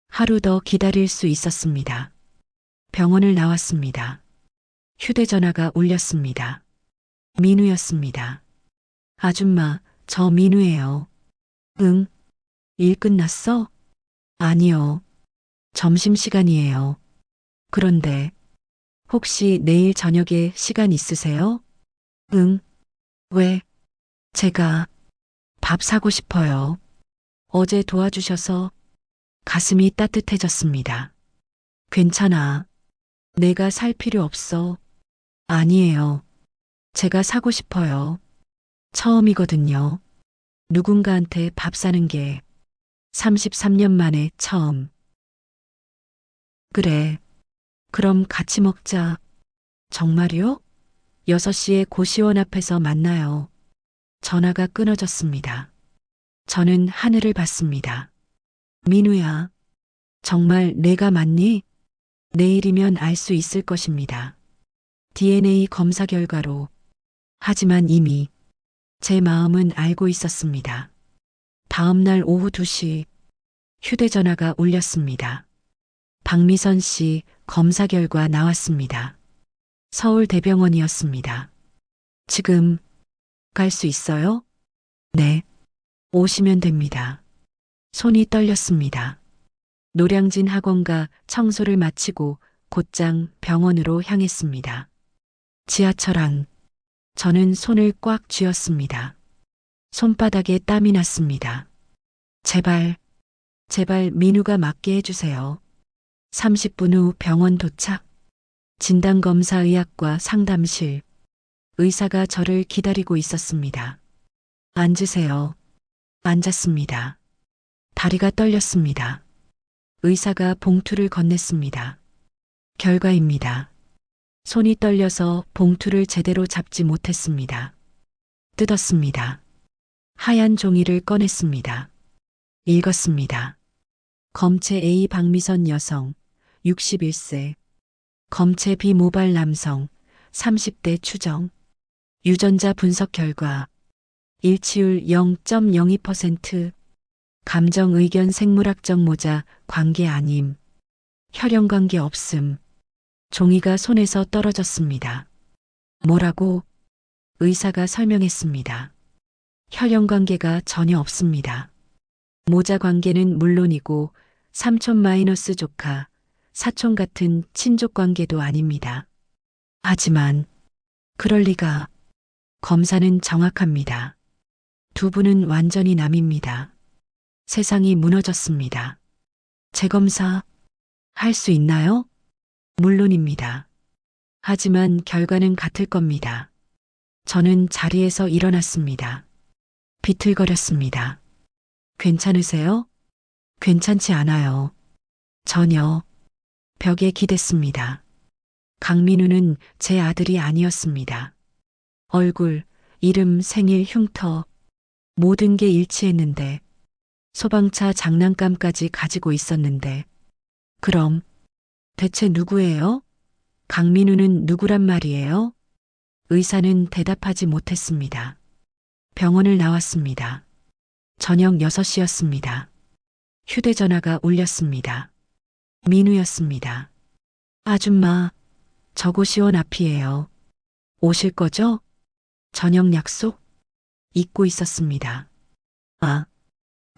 하루 더 기다릴 수 있었습니다. 병원을 나왔습니다. 휴대전화가 울렸습니다. 민우였습니다. 아줌마, 저 민우예요. 응? 일 끝났어? 아니요. 점심시간이에요. 그런데 혹시 내일 저녁에 시간 있으세요? 응? 왜? 제가 밥 사고 싶어요. 어제 도와주셔서 가슴이 따뜻해졌습니다. 괜찮아. 내가 살 필요 없어. 아니에요. 제가 사고 싶어요. 처음이거든요. 누군가한테 밥 사는 게 33년 만에 처음. 그래. 그럼 같이 먹자. 정말요? 6시에 고시원 앞에서 만나요. 전화가 끊어졌습니다. 저는 하늘을 봤습니다. 민우야, 정말 내가 맞니? 내일이면 알 수 있을 것입니다. DNA 검사 결과로. 하지만 이미 제 마음은 알고 있었습니다. 다음 날 오후 2시 휴대전화가 울렸습니다. 박미선 씨 검사 결과 나왔습니다. 서울대병원이었습니다. 지금 갈 수 있어요? 네. 오시면 됩니다. 손이 떨렸습니다. 노량진 학원가 청소를 마치고 곧장 병원으로 향했습니다. 지하철 안. 저는 손을 꽉 쥐었습니다. 손바닥에 땀이 났습니다. 제발, 제발 민우가 맞게 해주세요. 30분 후 병원 도착. 진단검사의학과 상담실. 의사가 저를 기다리고 있었습니다. 앉으세요. 앉았습니다. 다리가 떨렸습니다. 의사가 봉투를 건넸습니다. 결과입니다. 손이 떨려서 봉투를 제대로 잡지 못했습니다. 뜯었습니다. 하얀 종이를 꺼냈습니다. 읽었습니다. 검체 A 박미선 여성, 61세. 검체 B 모발 남성, 30대 추정. 유전자 분석 결과 일치율 0.02%. 감정 의견 생물학적 모자 관계 아님. 혈연 관계 없음. 종이가 손에서 떨어졌습니다. 뭐라고? 의사가 설명했습니다. 혈연 관계가 전혀 없습니다. 모자 관계는 물론이고 삼촌 마이너스 조카, 사촌 같은 친족 관계도 아닙니다. 하지만 그럴 리가. 검사는 정확합니다. 두 분은 완전히 남입니다. 세상이 무너졌습니다. 재검사 할 수 있나요? 물론입니다. 하지만 결과는 같을 겁니다. 저는 자리에서 일어났습니다. 비틀거렸습니다. 괜찮으세요? 괜찮지 않아요. 전혀. 벽에 기댔습니다. 강민우는 제 아들이 아니었습니다. 얼굴, 이름, 생일, 흉터 모든 게 일치했는데 소방차 장난감까지 가지고 있었는데 그럼 대체 누구예요? 강민우는 누구란 말이에요? 의사는 대답하지 못했습니다. 병원을 나왔습니다. 저녁 6시였습니다. 휴대전화가 울렸습니다. 민우였습니다. 아줌마, 저 고시원 앞이에요. 오실 거죠? 저녁 약속? 잊고 있었습니다. 아,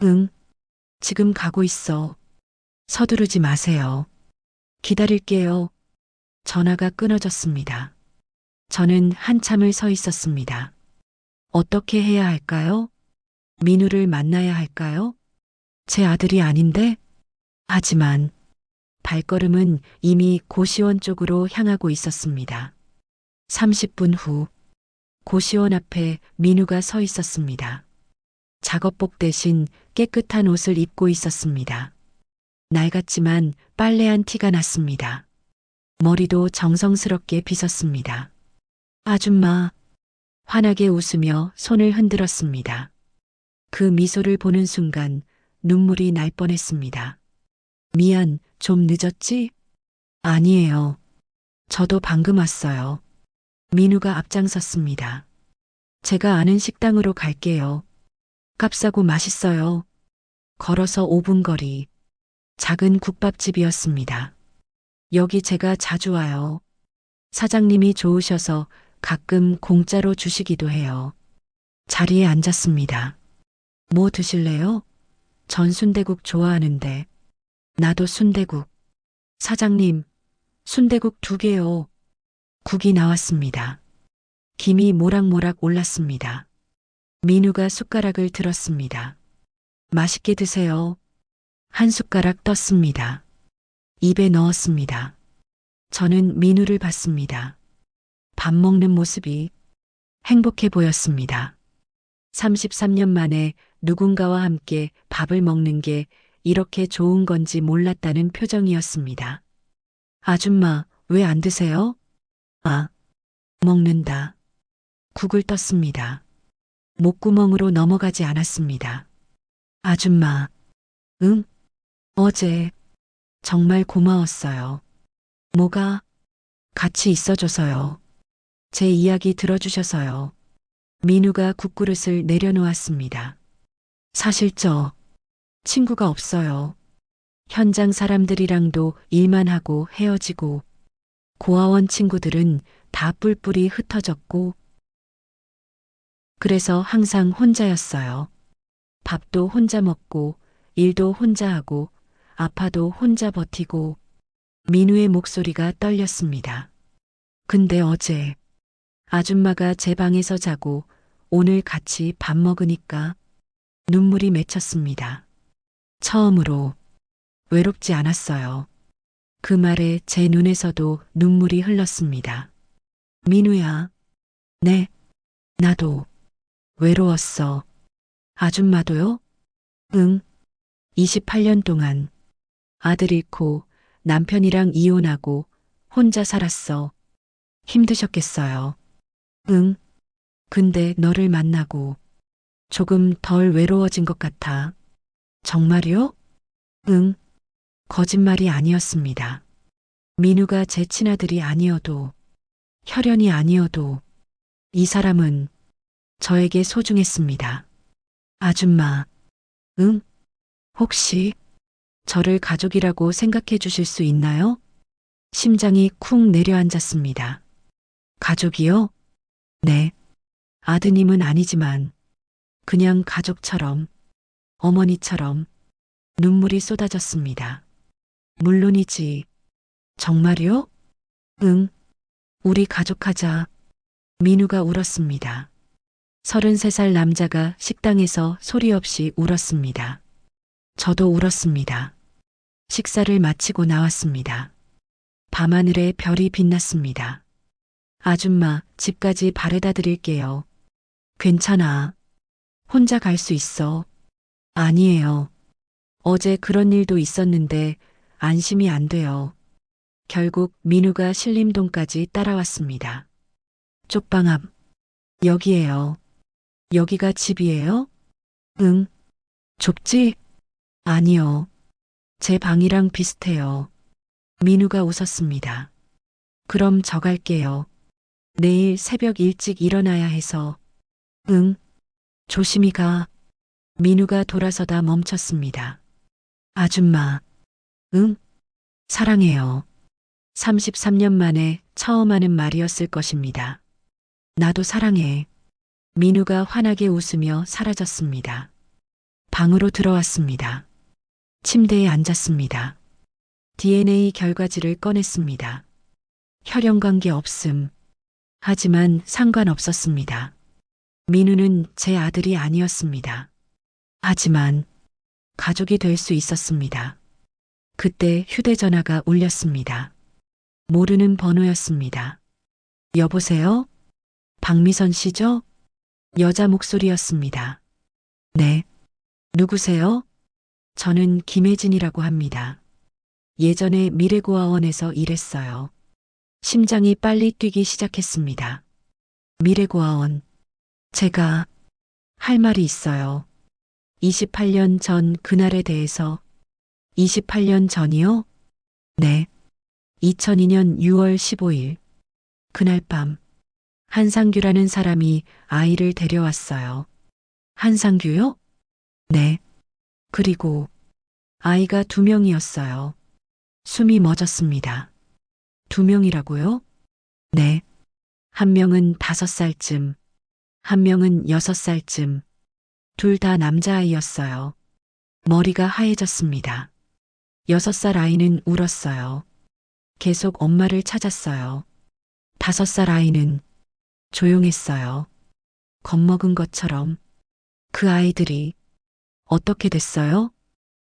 응. 지금 가고 있어. 서두르지 마세요. 기다릴게요. 전화가 끊어졌습니다. 저는 한참을 서 있었습니다. 어떻게 해야 할까요? 민우를 만나야 할까요? 제 아들이 아닌데? 하지만 발걸음은 이미 고시원 쪽으로 향하고 있었습니다. 30분 후 고시원 앞에 민우가 서 있었습니다. 작업복 대신 깨끗한 옷을 입고 있었습니다. 낡았지만 빨래한 티가 났습니다. 머리도 정성스럽게 빗었습니다. 아줌마, 환하게 웃으며 손을 흔들었습니다. 그 미소를 보는 순간 눈물이 날 뻔했습니다. 미안, 좀 늦었지? 아니에요. 저도 방금 왔어요. 민우가 앞장섰습니다. 제가 아는 식당으로 갈게요. 값싸고 맛있어요. 걸어서 5분 거리. 작은 국밥집이었습니다. 여기 제가 자주 와요. 사장님이 좋으셔서 가끔 공짜로 주시기도 해요. 자리에 앉았습니다. 뭐 드실래요? 전 순대국 좋아하는데. 나도 순대국. 사장님, 순대국 2개요. 국이 나왔습니다. 김이 모락모락 올랐습니다. 민우가 숟가락을 들었습니다. 맛있게 드세요. 한 숟가락 떴습니다. 입에 넣었습니다. 저는 민우를 봤습니다. 밥 먹는 모습이 행복해 보였습니다. 33년 만에 누군가와 함께 밥을 먹는 게 이렇게 좋은 건지 몰랐다는 표정이었습니다. 아줌마, 왜 안 드세요? 아, 먹는다. 국을 떴습니다. 목구멍으로 넘어가지 않았습니다. 아줌마, 응? 어제 정말 고마웠어요. 뭐가? 같이 있어줘서요. 제 이야기 들어주셔서요. 민우가 국그릇을 내려놓았습니다. 사실 저 친구가 없어요. 현장 사람들이랑도 일만 하고 헤어지고 고아원 친구들은 다 뿔뿔이 흩어졌고 그래서 항상 혼자였어요. 밥도 혼자 먹고 일도 혼자 하고 아파도 혼자 버티고 민우의 목소리가 떨렸습니다. 근데 어제 아줌마가 제 방에서 자고 오늘 같이 밥 먹으니까 눈물이 맺혔습니다. 처음으로 외롭지 않았어요. 그 말에 제 눈에서도 눈물이 흘렀습니다. 민우야. 네, 나도 외로웠어. 아줌마도요? 응, 28년 동안 아들 잃고 남편이랑 이혼하고 혼자 살았어. 힘드셨겠어요. 응. 근데 너를 만나고 조금 덜 외로워진 것 같아. 정말요? 응. 거짓말이 아니었습니다. 민우가 제 친아들이 아니어도, 혈연이 아니어도 이 사람은 저에게 소중했습니다. 아줌마, 응? 혹시 저를 가족이라고 생각해 주실 수 있나요? 심장이 쿵 내려앉았습니다. 가족이요? 네. 아드님은 아니지만 그냥 가족처럼, 어머니처럼 눈물이 쏟아졌습니다. 물론이지. 정말요? 응. 우리 가족하자. 민우가 울었습니다. 33살 남자가 식당에서 소리 없이 울었습니다. 저도 울었습니다. 식사를 마치고 나왔습니다. 밤하늘에 별이 빛났습니다. 아줌마, 집까지 바래다 드릴게요. 괜찮아. 혼자 갈 수 있어. 아니에요. 어제 그런 일도 있었는데 안심이 안 돼요. 결국 민우가 신림동까지 따라왔습니다. 쪽방 앞. 여기에요. 여기가 집이에요? 응. 좁지? 아니요. 제 방이랑 비슷해요. 민우가 웃었습니다. 그럼 저 갈게요. 내일 새벽 일찍 일어나야 해서. 응. 조심히 가. 민우가 돌아서다 멈췄습니다. 아줌마. 응? 사랑해요. 33년 만에 처음 하는 말이었을 것입니다. 나도 사랑해. 민우가 환하게 웃으며 사라졌습니다. 방으로 들어왔습니다. 침대에 앉았습니다. DNA 결과지를 꺼냈습니다. 혈연 관계 없음. 하지만 상관없었습니다. 민우는 제 아들이 아니었습니다. 하지만 가족이 될 수 있었습니다. 그때 휴대전화가 울렸습니다. 모르는 번호였습니다. 여보세요? 박미선 씨죠? 여자 목소리였습니다. 네. 누구세요? 저는 김혜진이라고 합니다. 예전에 미래고아원에서 일했어요. 심장이 빨리 뛰기 시작했습니다. 미래고아원. 제가 할 말이 있어요. 28년 전 그날에 대해서. 28년 전이요? 네. 2002년 6월 15일. 그날 밤. 한상규라는 사람이 아이를 데려왔어요. 한상규요? 네. 그리고 아이가 2명이었어요. 숨이 멎었습니다. 2명이라고요? 네. 한 명은 5살쯤, 한 명은 6살쯤, 둘 다 남자아이였어요. 머리가 하얘졌습니다. 6살 아이는 울었어요. 계속 엄마를 찾았어요. 5살 아이는 조용했어요. 겁먹은 것처럼. 그 아이들이 어떻게 됐어요?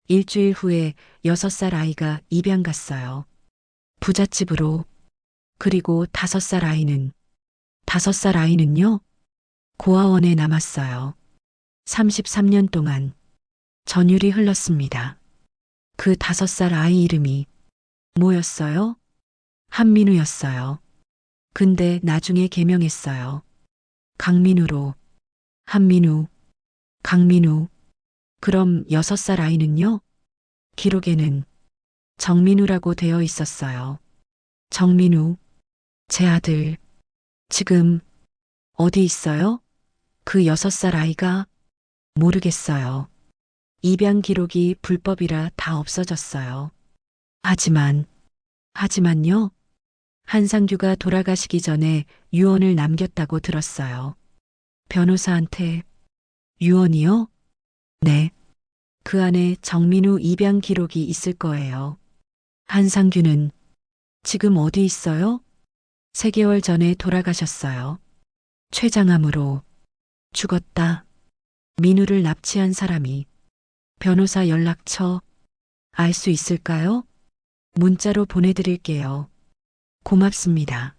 일주일 후에 6살 아이가 입양 갔어요. 부잣집으로. 그리고 5살 아이는요? 고아원에 남았어요. 33년 동안 전율이 흘렀습니다. 그 5살 아이 이름이 뭐였어요? 한민우였어요. 근데 나중에 개명했어요. 강민우로. 한민우, 강민우. 그럼 6살 아이는요? 기록에는 정민우라고 되어 있었어요. 정민우, 제 아들. 지금 어디 있어요? 그 6살 아이가? 모르겠어요. 입양 기록이 불법이라 다 없어졌어요. 하지만요? 한상규가 돌아가시기 전에 유언을 남겼다고 들었어요. 변호사한테. 유언이요? 네. 그 안에 정민우 입양 기록이 있을 거예요. 한상규는 지금 어디 있어요? 3개월 전에 돌아가셨어요. 췌장암으로. 죽었다. 민우를 납치한 사람이. 변호사 연락처 알 수 있을까요? 문자로 보내드릴게요. 고맙습니다.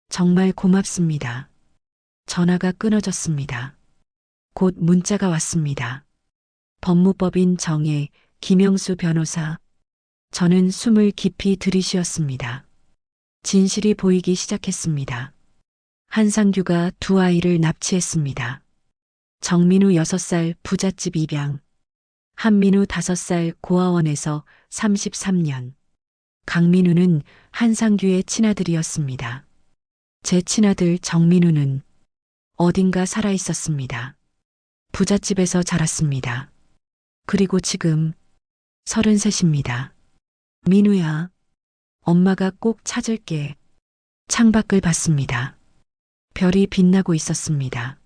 정말 고맙습니다. 전화가 끊어졌습니다. 곧 문자가 왔습니다. 법무법인 정혜 김영수 변호사. 저는 숨을 깊이 들이쉬었습니다. 진실이 보이기 시작했습니다. 한상규가 두 아이를 납치했습니다. 정민우 6살 부잣집 입양, 한민우 5살 고아원에서 33년. 강민우는 한상규의 친아들이었습니다. 제 친아들 정민우는 어딘가 살아 있었습니다. 부잣집에서 자랐습니다. 그리고 지금 33입니다. 민우야, 엄마가 꼭 찾을게. 창밖을 봤습니다. 별이 빛나고 있었습니다.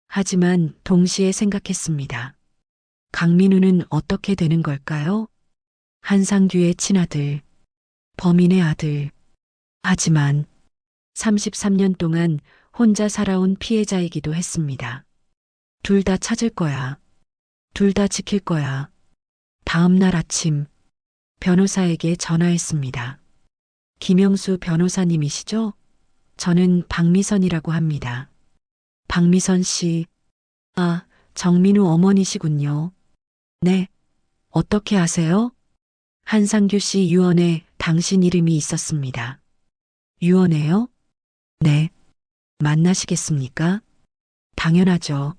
하지만 동시에 생각했습니다. 강민우는 어떻게 되는 걸까요? 한상규의 친아들, 범인의 아들. 하지만 33년 동안 혼자 살아온 피해자이기도 했습니다. 둘 다 찾을 거야. 둘 다 지킬 거야. 다음 날 아침 변호사에게 전화했습니다. 김영수 변호사님이시죠? 저는 박미선이라고 합니다. 박미선 씨. 아, 정민우 어머니시군요. 네. 어떻게 아세요? 한상규 씨 유언에 당신 이름이 있었습니다. 유언에요? 네. 만나시겠습니까? 당연하죠.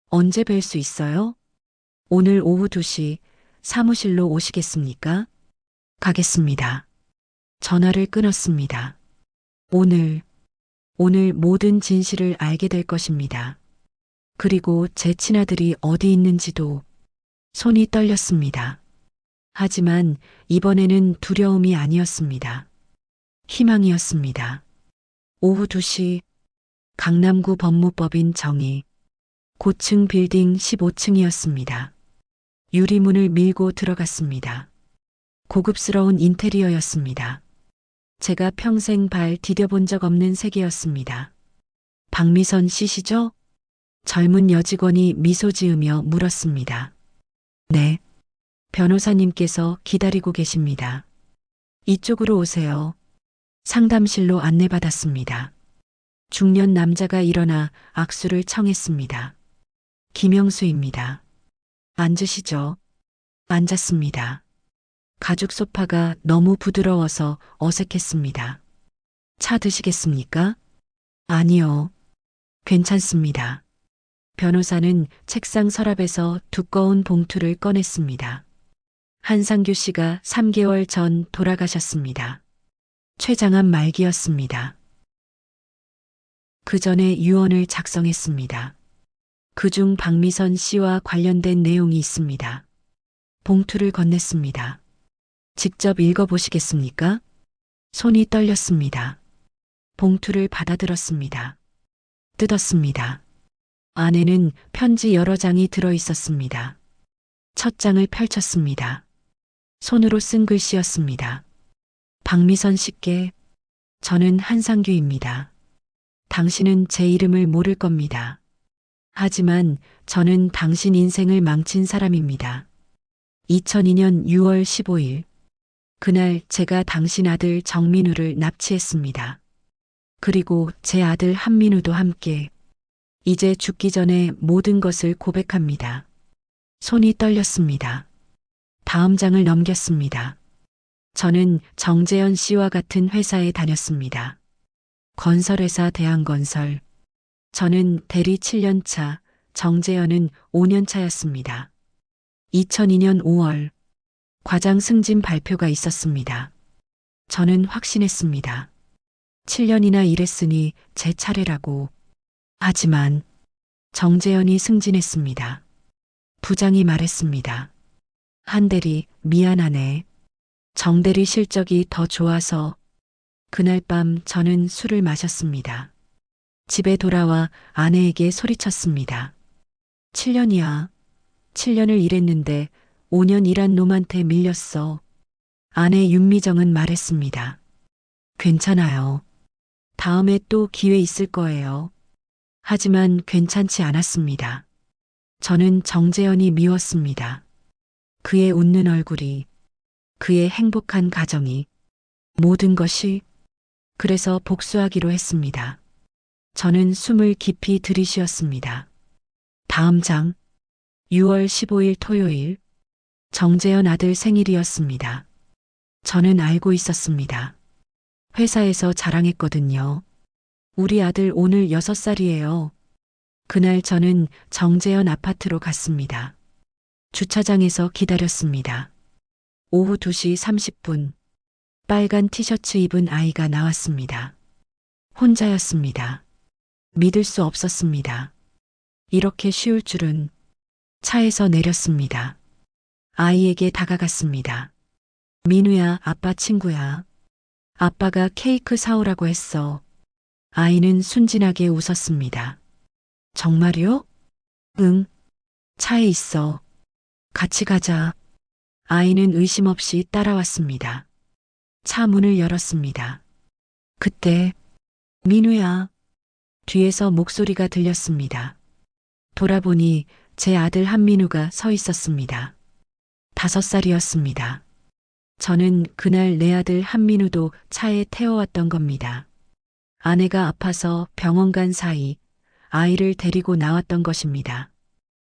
언제 뵐 수 있어요? 오늘 오후 2시 사무실로 오시겠습니까? 가겠습니다. 전화를 끊었습니다. 오늘 모든 진실을 알게 될 것입니다. 그리고 제 친아들이 어디 있는지도. 손이 떨렸습니다. 하지만 이번에는 두려움이 아니었습니다. 희망이었습니다. 오후 2시 강남구 법무법인 정의 고층 빌딩 15층이었습니다. 유리문을 밀고 들어갔습니다. 고급스러운 인테리어였습니다. 제가 평생 발 디뎌본 적 없는 세계였습니다. 박미선 씨시죠? 젊은 여직원이 미소 지으며 물었습니다. 네. 변호사님께서 기다리고 계십니다. 이쪽으로 오세요. 상담실로 안내받았습니다. 중년 남자가 일어나 악수를 청했습니다. 김영수입니다. 앉으시죠. 앉았습니다. 가죽 소파가 너무 부드러워서 어색했습니다. 차 드시겠습니까? 아니요. 괜찮습니다. 변호사는 책상 서랍에서 두꺼운 봉투를 꺼냈습니다. 한상규 씨가 3개월 전 돌아가셨습니다. 췌장암 말기였습니다. 그 전에 유언을 작성했습니다. 그중 박미선 씨와 관련된 내용이 있습니다. 봉투를 건넸습니다. 직접 읽어보시겠습니까? 손이 떨렸습니다. 봉투를 받아들었습니다. 뜯었습니다. 안에는 편지 여러 장이 들어 있었습니다. 첫 장을 펼쳤습니다. 손으로 쓴 글씨였습니다. 박미선 씨께, 저는 한상규입니다. 당신은 제 이름을 모를 겁니다. 하지만 저는 당신 인생을 망친 사람입니다. 2002년 6월 15일. 그날 제가 당신 아들 정민우를 납치했습니다. 그리고 제 아들 한민우도 함께. 이제 죽기 전에 모든 것을 고백합니다. 손이 떨렸습니다. 다음 장을 넘겼습니다. 저는 정재현 씨와 같은 회사에 다녔습니다. 건설회사 대한건설. 저는 대리 7년차, 정재현은 5년차였습니다. 2002년 5월 과장 승진 발표가 있었습니다. 저는 확신했습니다. 7년이나 일했으니 제 차례라고. 하지만 정재현이 승진했습니다. 부장이 말했습니다. 한대리, 미안하네. 정대리 실적이 더 좋아서. 그날 밤 저는 술을 마셨습니다. 집에 돌아와 아내에게 소리쳤습니다. 7년이야. 7년을 일했는데 5년 일한 놈한테 밀렸어. 아내 윤미정은 말했습니다. 괜찮아요. 다음에 또 기회 있을 거예요. 하지만 괜찮지 않았습니다. 저는 정재현이 미웠습니다. 그의 웃는 얼굴이, 그의 행복한 가정이, 모든 것이. 그래서 복수하기로 했습니다. 저는 숨을 깊이 들이쉬었습니다. 다음 장. 6월 15일 토요일. 정재현 아들 생일이었습니다. 저는 알고 있었습니다. 회사에서 자랑했거든요. 우리 아들 오늘 6살이에요. 그날 저는 정재현 아파트로 갔습니다. 주차장에서 기다렸습니다. 오후 2시 30분. 빨간 티셔츠 입은 아이가 나왔습니다. 혼자였습니다. 믿을 수 없었습니다. 이렇게 쉬울 줄은. 차에서 내렸습니다. 아이에게 다가갔습니다. 민우야, 아빠 친구야. 아빠가 케이크 사오라고 했어. 아이는 순진하게 웃었습니다. 정말요? 응. 차에 있어. 같이 가자. 아이는 의심 없이 따라왔습니다. 차 문을 열었습니다. 그때 민우야. 뒤에서 목소리가 들렸습니다. 돌아보니 제 아들 한민우가 서 있었습니다. 5살이었습니다. 저는 그날 내 아들 한민우도 차에 태워왔던 겁니다. 아내가 아파서 병원 간 사이 아이를 데리고 나왔던 것입니다.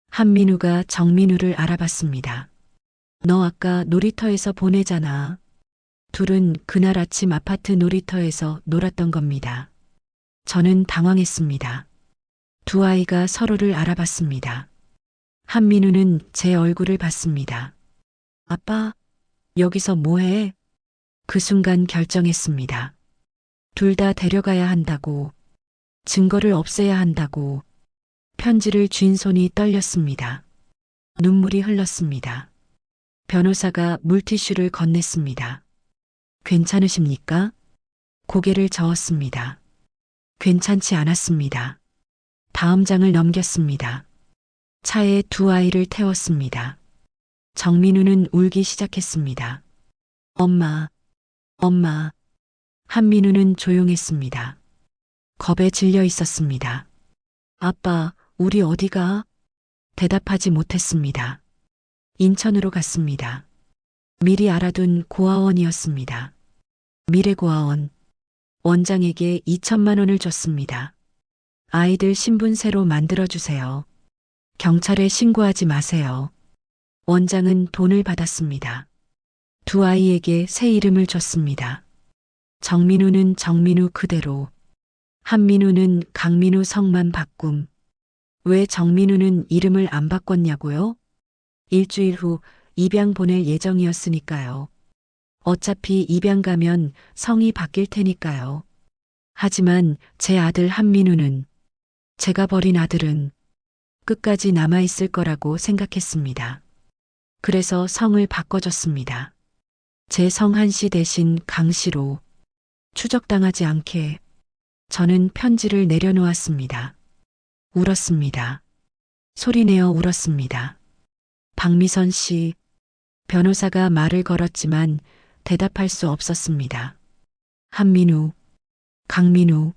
한민우가 정민우를 알아봤습니다. 너 아까 놀이터에서 보내잖아. 둘은 그날 아침 아파트 놀이터에서 놀았던 겁니다. 저는 당황했습니다. 두 아이가 서로를 알아봤습니다. 한민우는 제 얼굴을 봤습니다. 아빠, 여기서 뭐해? 그 순간 결정했습니다. 둘 다 데려가야 한다고, 증거를 없애야 한다고, 편지를 쥔 손이 떨렸습니다. 눈물이 흘렀습니다. 변호사가 물티슈를 건넸습니다. 괜찮으십니까? 고개를 저었습니다. 괜찮지 않았습니다. 다음 장을 넘겼습니다. 차에 두 아이를 태웠습니다. 정민우는 울기 시작했습니다. 엄마, 엄마. 한민우는 조용했습니다. 겁에 질려 있었습니다. 아빠, 우리 어디가? 대답하지 못했습니다. 인천으로 갔습니다. 미리 알아둔 고아원이었습니다. 미래고아원. 원장에게 2천만 원을 줬습니다. 아이들 신분 새로 만들어주세요. 경찰에 신고하지 마세요. 원장은 돈을 받았습니다. 두 아이에게 새 이름을 줬습니다. 정민우는 정민우 그대로, 한민우는 강민우 성만 바꿈. 왜 정민우는 이름을 안 바꿨냐고요? 일주일 후 입양 보낼 예정이었으니까요. 어차피 입양 가면 성이 바뀔 테니까요. 하지만 제 아들 한민우는, 제가 버린 아들은 끝까지 남아있을 거라고 생각했습니다. 그래서 성을 바꿔줬습니다. 제 성 한씨 대신 강씨로. 추적당하지 않게 저는 편지를 내려놓았습니다. 울었습니다. 소리내어 울었습니다. 박미선 씨, 변호사가 말을 걸었지만 대답할 수 없었습니다. 한민우, 강민우,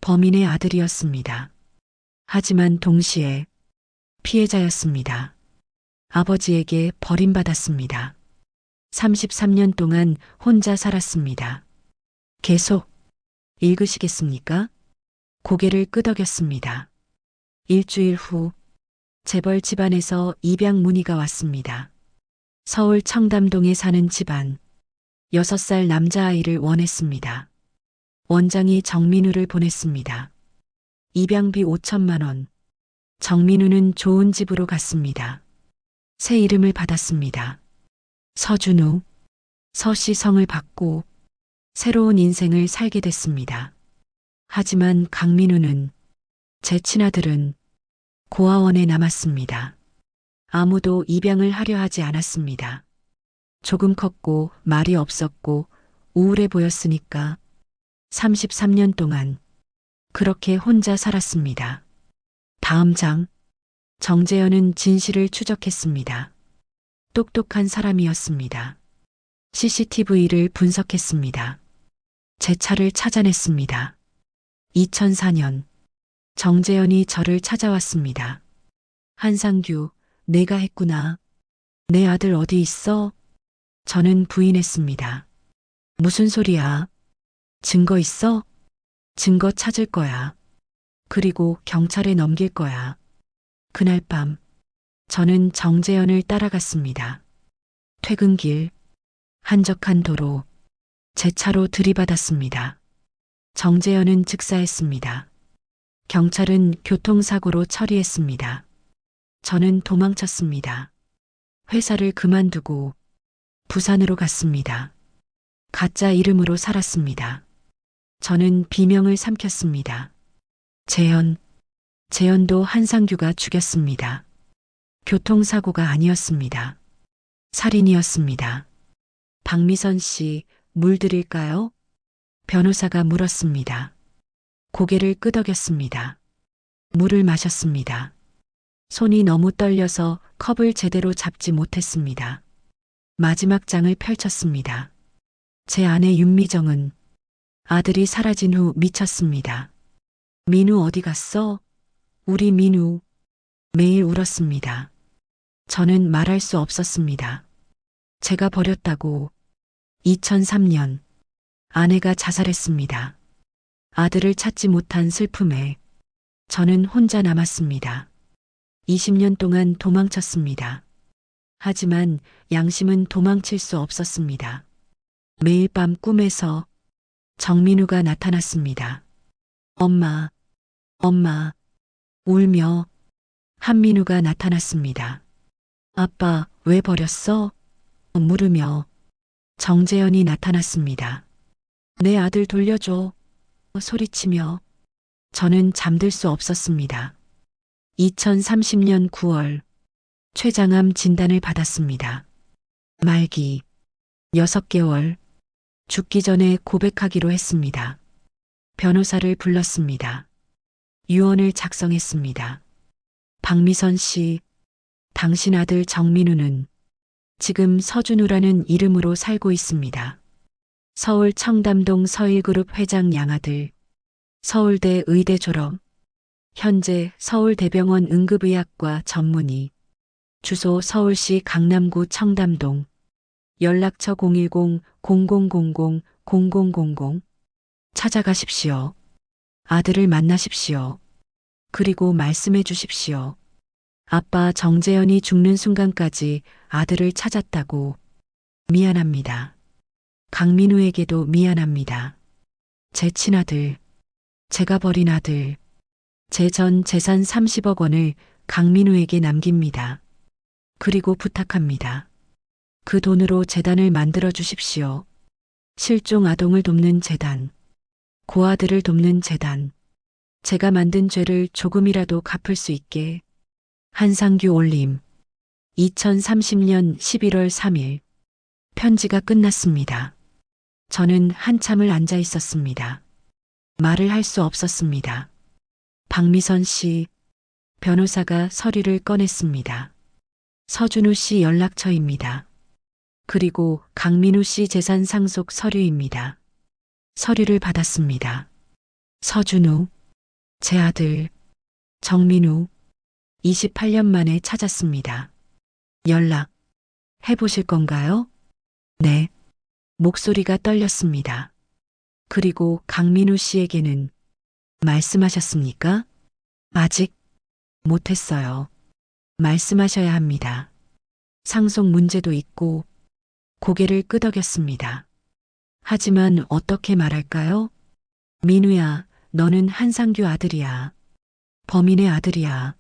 범인의 아들이었습니다. 하지만 동시에 피해자였습니다. 아버지에게 버림받았습니다. 33년 동안 혼자 살았습니다. 계속 읽으시겠습니까? 고개를 끄덕였습니다. 일주일 후 재벌 집안에서 입양 문의가 왔습니다. 서울 청담동에 사는 집안, 6살 남자아이를 원했습니다. 원장이 정민우를 보냈습니다. 입양비 5천만 원. 정민우는 좋은 집으로 갔습니다. 새 이름을 받았습니다. 서준우, 서씨 성을 받고 새로운 인생을 살게 됐습니다. 하지만 강민우는, 제 친아들은 고아원에 남았습니다. 아무도 입양을 하려 하지 않았습니다. 조금 컸고 말이 없었고 우울해 보였으니까 33년 동안 그렇게 혼자 살았습니다. 다음 장. 정재현은 진실을 추적했습니다. 똑똑한 사람이었습니다. CCTV를 분석했습니다. 제 차를 찾아냈습니다. 2004년 정재현이 저를 찾아왔습니다. 한상규, 내가 했구나. 내 아들 어디 있어? 저는 부인했습니다. 무슨 소리야? 증거 있어? 증거 찾을 거야. 그리고 경찰에 넘길 거야. 그날 밤 저는 정재현을 따라갔습니다. 퇴근길, 한적한 도로. 제 차로 들이받았습니다. 정재현은 즉사했습니다. 경찰은 교통사고로 처리했습니다. 저는 도망쳤습니다. 회사를 그만두고 부산으로 갔습니다. 가짜 이름으로 살았습니다. 저는 비명을 삼켰습니다. 재현도 한상규가 죽였습니다. 교통사고가 아니었습니다. 살인이었습니다. 박미선 씨, 물 드릴까요? 변호사가 물었습니다. 고개를 끄덕였습니다. 물을 마셨습니다. 손이 너무 떨려서 컵을 제대로 잡지 못했습니다. 마지막 장을 펼쳤습니다. 제 아내 윤미정은 아들이 사라진 후 미쳤습니다. 민우 어디 갔어? 우리 민우. 매일 울었습니다. 저는 말할 수 없었습니다. 제가 버렸다고. 2003년 아내가 자살했습니다. 아들을 찾지 못한 슬픔에 저는 혼자 남았습니다. 20년 동안 도망쳤습니다. 하지만 양심은 도망칠 수 없었습니다. 매일 밤 꿈에서 정민우가 나타났습니다. 엄마, 엄마, 울며 한민우가 나타났습니다. 아빠, 왜 버렸어? 물으며 정재현이 나타났습니다. 내 아들 돌려줘. 소리치며 저는 잠들 수 없었습니다. 2030년 9월 췌장암 진단을 받았습니다. 말기 6개월. 죽기 전에 고백하기로 했습니다. 변호사를 불렀습니다. 유언을 작성했습니다. 박미선 씨, 당신 아들 정민우는 지금 서준우라는 이름으로 살고 있습니다. 서울 청담동 서일그룹 회장 양아들, 서울대 의대 졸업, 현재 서울대병원 응급의학과 전문의, 주소 서울시 강남구 청담동, 연락처 010-0000-0000. 찾아가십시오. 아들을 만나십시오. 그리고 말씀해 주십시오. 아빠 정재현이 죽는 순간까지 아들을 찾았다고. 미안합니다. 강민우에게도 미안합니다. 제 친아들, 제가 버린 아들, 제 전 재산 30억 원을 강민우에게 남깁니다. 그리고 부탁합니다. 그 돈으로 재단을 만들어 주십시오. 실종 아동을 돕는 재단, 고아들을 돕는 재단, 제가 만든 죄를 조금이라도 갚을 수 있게. 한상규 올림. 2030년 11월 3일. 편지가 끝났습니다. 저는 한참을 앉아 있었습니다. 말을 할 수 없었습니다. 박미선 씨, 변호사가 서류를 꺼냈습니다. 서준우 씨 연락처입니다. 그리고 강민우 씨 재산 상속 서류입니다. 서류를 받았습니다. 서준우, 제 아들, 정민우, 28년 만에 찾았습니다. 연락, 해보실 건가요? 네. 목소리가 떨렸습니다. 그리고 강민우 씨에게는 말씀하셨습니까? 아직 못했어요. 말씀하셔야 합니다. 상속 문제도 있고. 고개를 끄덕였습니다. 하지만 어떻게 말할까요? 민우야, 너는 한상규 아들이야. 범인의 아들이야.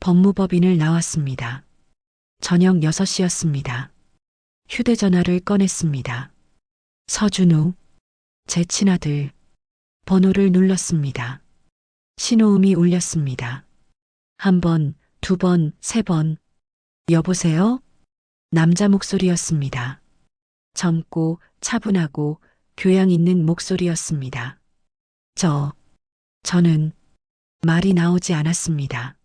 법무법인을 나왔습니다. 저녁 6시였습니다. 휴대전화를 꺼냈습니다. 서준우, 제 친아들. 번호를 눌렀습니다. 신호음이 울렸습니다. 1번, 2번, 3번. 여보세요? 남자 목소리였습니다. 젊고 차분하고 교양 있는 목소리였습니다. 저는 말이 나오지 않았습니다.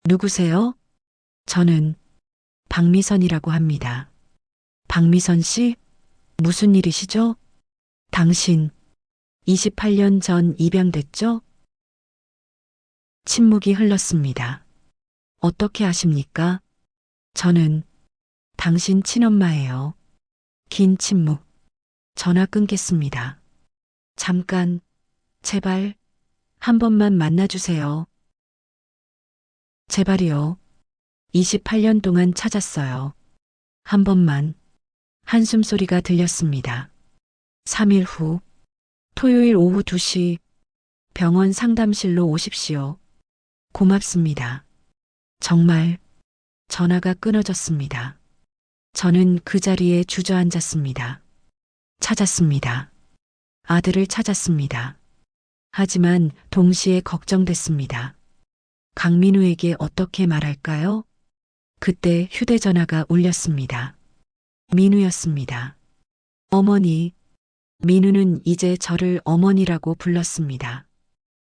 누구세요? 저는 박미선이라고 합니다. 박미선 씨? 무슨 일이시죠? 당신 28년 전 입양됐죠? 침묵이 흘렀습니다. 어떻게 아십니까? 저는 당신 친엄마예요. 긴 침묵. 전화 끊겠습니다. 잠깐, 제발, 한 번만 만나주세요. 제발이요. 28년 동안 찾았어요. 한 번만, 한숨 소리가 들렸습니다. 3일 후, 토요일 오후 2시, 병원 상담실로 오십시오. 고맙습니다. 정말 전화가 끊어졌습니다. 저는 그 자리에 주저앉았습니다. 찾았습니다. 아들을 찾았습니다. 하지만 동시에 걱정됐습니다. 강민우에게 어떻게 말할까요? 그때 휴대전화가 울렸습니다. 민우였습니다. 어머니. 민우는 이제 저를 어머니라고 불렀습니다.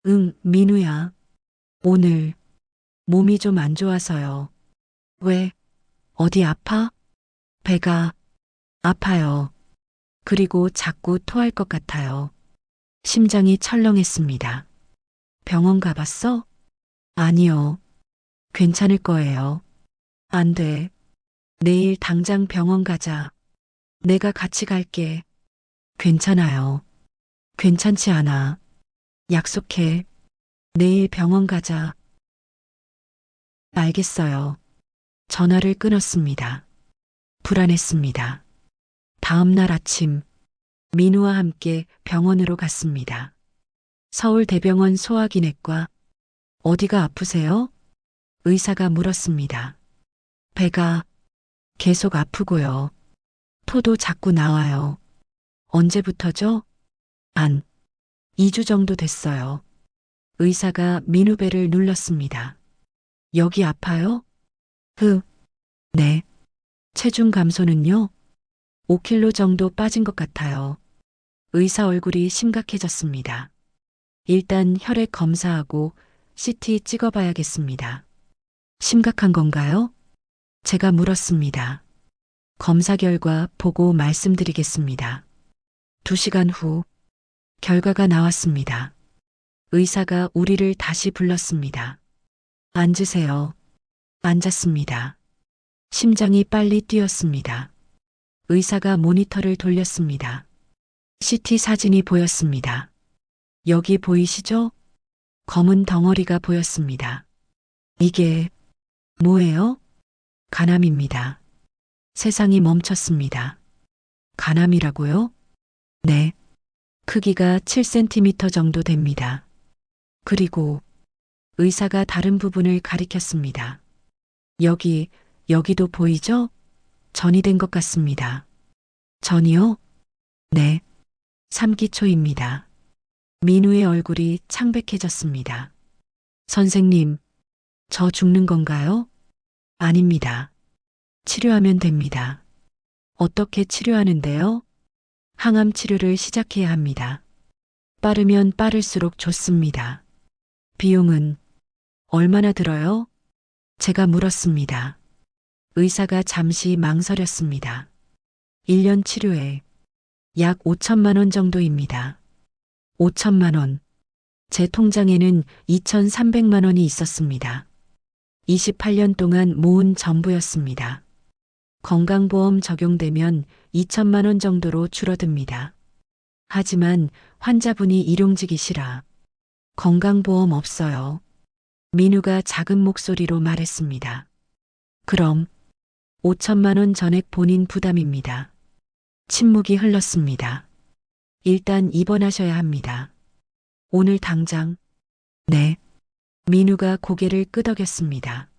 응, 민우야. 오늘 몸이 좀 안 좋아서요. 왜? 어디 아파? 배가 아파요. 그리고 자꾸 토할 것 같아요. 심장이 철렁했습니다. 병원 가봤어? 아니요. 괜찮을 거예요. 안 돼. 내일 당장 병원 가자. 내가 같이 갈게. 괜찮아요. 괜찮지 않아. 약속해. 내일 병원 가자. 알겠어요. 전화를 끊었습니다. 불안했습니다. 다음 날 아침, 민우와 함께 병원으로 갔습니다. 서울대병원 소화기내과. 어디가 아프세요? 의사가 물었습니다. 배가 계속 아프고요. 토도 자꾸 나와요. 언제부터죠? 한 2주 정도 됐어요. 의사가 민우 배를 눌렀습니다. 여기 아파요? 네. 체중 감소는요? 5kg 정도 빠진 것 같아요. 의사 얼굴이 심각해졌습니다. 일단 혈액 검사하고 CT 찍어봐야겠습니다. 심각한 건가요? 제가 물었습니다. 검사 결과 보고 말씀드리겠습니다. 2시간 후 결과가 나왔습니다. 의사가 우리를 다시 불렀습니다. 앉으세요. 앉았습니다. 심장이 빨리 뛰었습니다. 의사가 모니터를 돌렸습니다. CT 사진이 보였습니다. 여기 보이시죠? 검은 덩어리가 보였습니다. 이게 뭐예요? 간암입니다. 세상이 멈췄습니다. 간암이라고요? 네. 크기가 7cm 정도 됩니다. 그리고 의사가 다른 부분을 가리켰습니다. 여기도 보이죠? 전이 된 것 같습니다. 전이요? 네. 3기 초입니다. 민우의 얼굴이 창백해졌습니다. 선생님, 저 죽는 건가요? 아닙니다. 치료하면 됩니다. 어떻게 치료하는데요? 항암 치료를 시작해야 합니다. 빠르면 빠를수록 좋습니다. 비용은 얼마나 들어요? 제가 물었습니다. 의사가 잠시 망설였습니다. 1년 치료에 약 5천만 원 정도입니다. 5천만 원. 제 통장에는 2,300만 원이 있었습니다. 28년 동안 모은 전부였습니다. 건강보험 적용되면 2천만 원 정도로 줄어듭니다. 하지만 환자분이 일용직이시라 건강보험 없어요. 민우가 작은 목소리로 말했습니다. 그럼 5천만 원 전액 본인 부담입니다. 침묵이 흘렀습니다. 일단 입원하셔야 합니다. 오늘 당장. 네. 민우가 고개를 끄덕였습니다.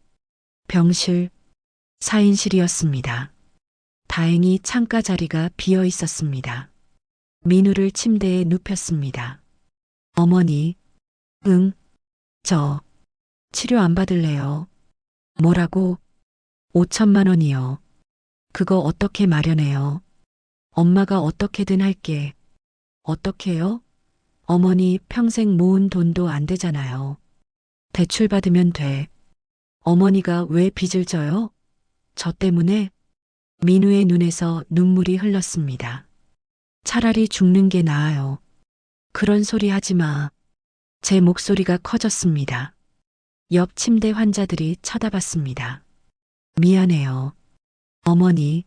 병실, 4인실이었습니다. 다행히 창가 자리가 비어 있었습니다. 민우를 침대에 눕혔습니다. 어머니, 응, 저 치료 안 받을래요. 뭐라고? 5천만 원이요. 그거 어떻게 마련해요? 엄마가 어떻게든 할게. 어떻게요? 어머니 평생 모은 돈도 안 되잖아요. 대출 받으면 돼. 어머니가 왜 빚을 져요? 저 때문에? 민우의 눈에서 눈물이 흘렀습니다. 차라리 죽는 게 나아요. 그런 소리 하지 마. 제 목소리가 커졌습니다. 옆 침대 환자들이 쳐다봤습니다. 미안해요. 어머니.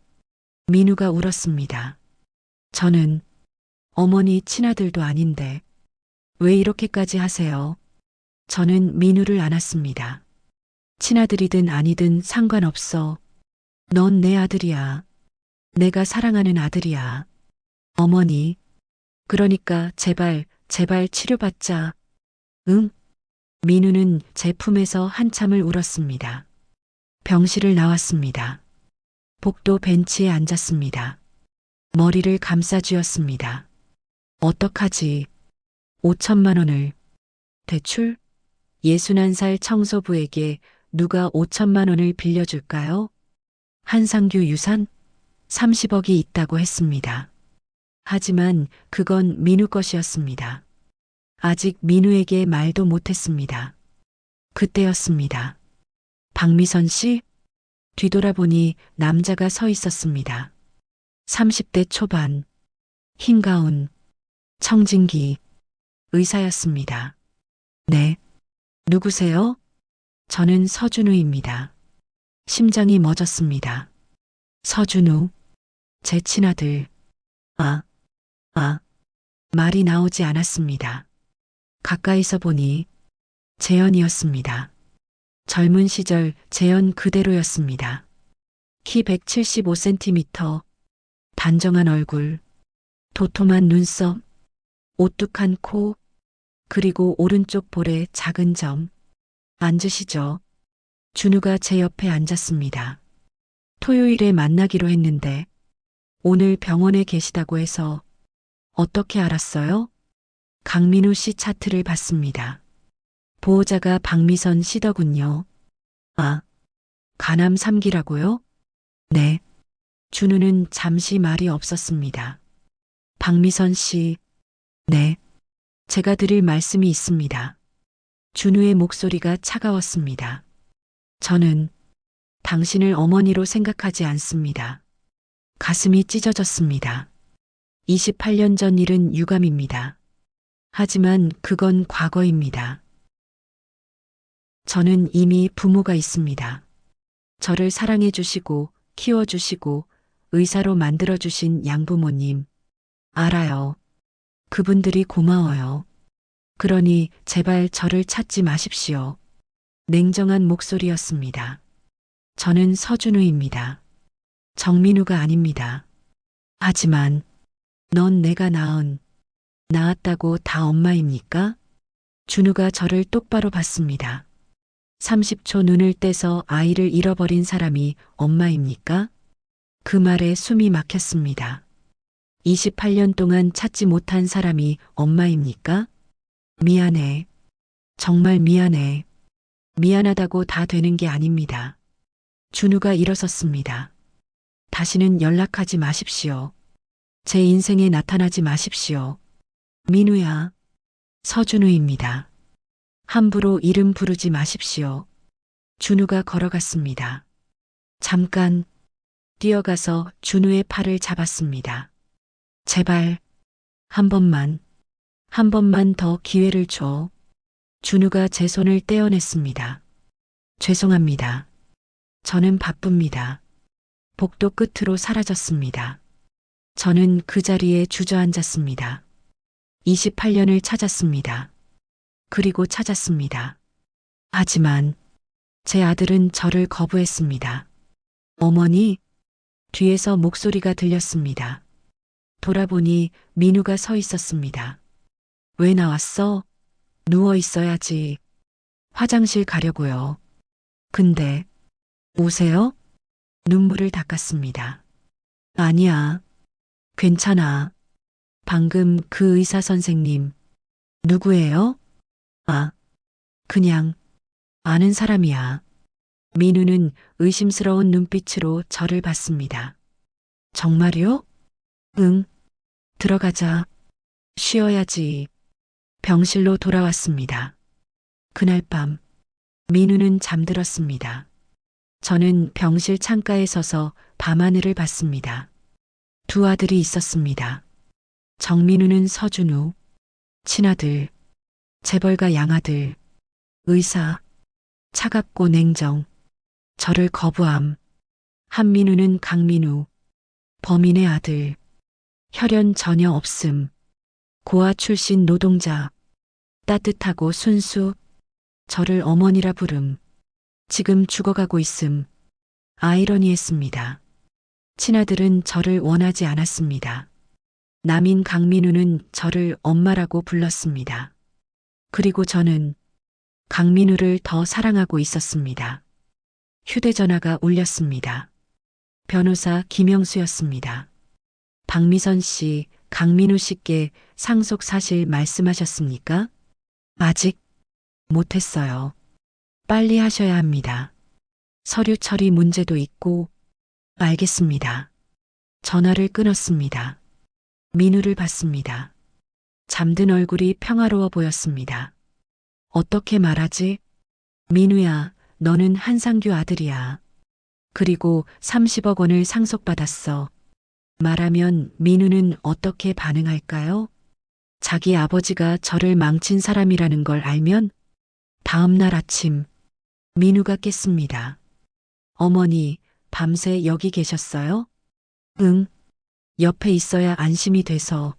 민우가 울었습니다. 저는 어머니 친아들도 아닌데 왜 이렇게까지 하세요? 저는 민우를 안았습니다. 친아들이든 아니든 상관없어. 넌 내 아들이야. 내가 사랑하는 아들이야. 어머니, 그러니까 제발 치료받자. 응? 민우는 제 품에서 한참을 울었습니다. 병실을 나왔습니다. 복도 벤치에 앉았습니다. 머리를 감싸쥐었습니다. 어떡하지? 5천만 원을. 대출? 61살 청소부에게 누가 5천만 원을 빌려줄까요? 한상규 유산? 30억이 있다고 했습니다. 하지만 그건 민우 것이었습니다. 아직 민우에게 말도 못했습니다. 그때였습니다. 박미선 씨? 뒤돌아보니 남자가 서 있었습니다. 30대 초반, 흰 가운, 청진기, 의사였습니다. 네. 누구세요? 저는 서준우입니다. 심장이 멎었습니다. 서준우, 제 친아들. 아, 말이 나오지 않았습니다. 가까이서 보니 재현이었습니다. 젊은 시절 재현 그대로였습니다. 키 175cm, 단정한 얼굴, 도톰한 눈썹, 오뚝한 코, 그리고 오른쪽 볼에 작은 점. 앉으시죠. 준우가 제 옆에 앉았습니다. 토요일에 만나기로 했는데 오늘 병원에 계시다고 해서 어떻게 알았어요? 강민우 씨 차트를 봤습니다. 보호자가 박미선 씨더군요. 아, 간암 3기라고요? 네. 준우는 잠시 말이 없었습니다. 박미선 씨, 네. 제가 드릴 말씀이 있습니다. 준우의 목소리가 차가웠습니다. 저는 당신을 어머니로 생각하지 않습니다. 가슴이 찢어졌습니다. 28년 전 일은 유감입니다. 하지만 그건 과거입니다. 저는 이미 부모가 있습니다. 저를 사랑해 주시고 키워 주시고 의사로 만들어 주신 양부모님. 알아요. 그분들이 고마워요. 그러니 제발 저를 찾지 마십시오. 냉정한 목소리였습니다. 저는 서준우입니다. 정민우가 아닙니다. 하지만 넌 내가 낳았다고 다 엄마입니까? 준우가 저를 똑바로 봤습니다. 30초 눈을 떼서 아이를 잃어버린 사람이 엄마입니까? 그 말에 숨이 막혔습니다. 28년 동안 찾지 못한 사람이 엄마입니까? 미안해. 정말 미안해. 미안하다고 다 되는 게 아닙니다. 준우가 일어섰습니다. 다시는 연락하지 마십시오. 제 인생에 나타나지 마십시오. 민우야. 서준우입니다. 함부로 이름 부르지 마십시오. 준우가 걸어갔습니다. 잠깐 뛰어가서 준우의 팔을 잡았습니다. 제발 한 번만 더 기회를 줘. 준우가 제 손을 떼어냈습니다. 죄송합니다. 저는 바쁩니다. 복도 끝으로 사라졌습니다. 저는 그 자리에 주저앉았습니다. 28년을 찾았습니다. 그리고 찾았습니다. 하지만 제 아들은 저를 거부했습니다. 어머니, 뒤에서 목소리가 들렸습니다. 돌아보니 민우가 서 있었습니다. 왜 나왔어? 누워 있어야지. 화장실 가려고요. 근데 우세요? 눈물을 닦았습니다. 아니야. 괜찮아. 방금 그 의사 선생님 누구예요? 아, 그냥 아는 사람이야. 민우는 의심스러운 눈빛으로 저를 봤습니다. 정말요? 응. 들어가자. 쉬어야지. 병실로 돌아왔습니다. 그날 밤 민우는 잠들었습니다. 저는 병실 창가에 서서 밤하늘을 봤습니다. 두 아들이 있었습니다. 정민우는 서준우, 친아들, 재벌가 양아들, 의사, 차갑고 냉정, 저를 거부함. 한민우는 강민우, 범인의 아들, 혈연 전혀 없음, 고아 출신 노동자, 따뜻하고 순수, 저를 어머니라 부름, 지금 죽어가고 있음. 아이러니했습니다. 친아들은 저를 원하지 않았습니다. 남인 강민우는 저를 엄마라고 불렀습니다. 그리고 저는 강민우를 더 사랑하고 있었습니다. 휴대전화가 울렸습니다. 변호사 김영수였습니다. 박미선 씨, 강민우 씨께 상속 사실 말씀하셨습니까? 아직 못했어요. 빨리 하셔야 합니다. 서류 처리 문제도 있고. 알겠습니다. 전화를 끊었습니다. 민우를 봤습니다. 잠든 얼굴이 평화로워 보였습니다. 어떻게 말하지? 민우야, 너는 한상규 아들이야. 그리고 30억 원을 상속받았어. 말하면 민우는 어떻게 반응할까요? 자기 아버지가 저를 망친 사람이라는 걸 알면 다음 날 아침 민우가 깼습니다. 어머니, 밤새 여기 계셨어요? 응. 옆에 있어야 안심이 돼서.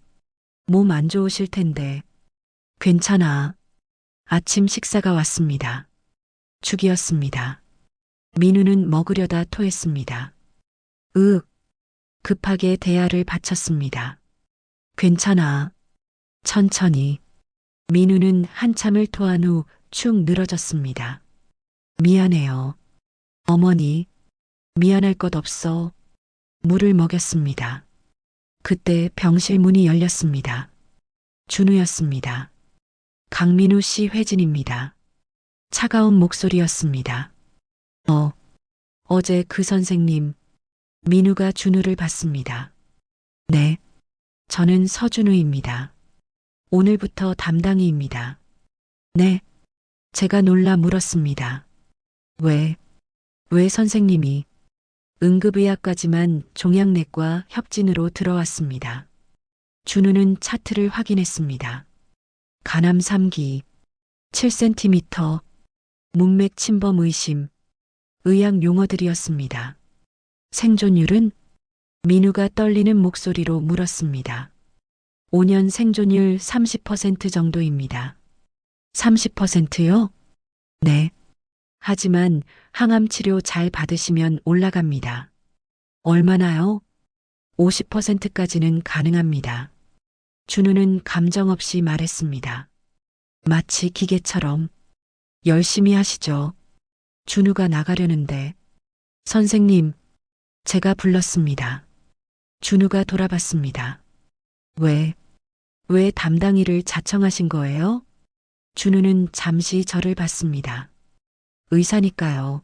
몸 안 좋으실 텐데. 괜찮아. 아침 식사가 왔습니다. 죽이었습니다. 민우는 먹으려다 토했습니다. 급하게 대야를 바쳤습니다. 괜찮아. 천천히. 민우는 한참을 토한 후 축 늘어졌습니다. 미안해요. 어머니, 미안할 것 없어. 물을 먹였습니다. 그때 병실 문이 열렸습니다. 준우였습니다. 강민우 씨 회진입니다. 차가운 목소리였습니다. 어제 그 선생님. 민우가 준우를 봤습니다. 네, 저는 서준우입니다. 오늘부터 담당이입니다. 네, 제가 놀라 물었습니다. 왜 선생님이? 응급의학과지만 종양내과 협진으로 들어왔습니다. 준우는 차트를 확인했습니다. 간암 3기, 7cm, 문맥 침범 의심, 의학 용어들이었습니다. 생존율은? 민우가 떨리는 목소리로 물었습니다. 5년 생존율 30% 정도입니다. 30%요? 네. 하지만 항암 치료 잘 받으시면 올라갑니다. 얼마나요? 50%까지는 가능합니다. 준우는 감정 없이 말했습니다. 마치 기계처럼. 열심히 하시죠. 준우가 나가려는데. 선생님, 제가 불렀습니다. 준우가 돌아봤습니다. 왜 담당이를 자청하신 거예요? 준우는 잠시 저를 봤습니다. 의사니까요.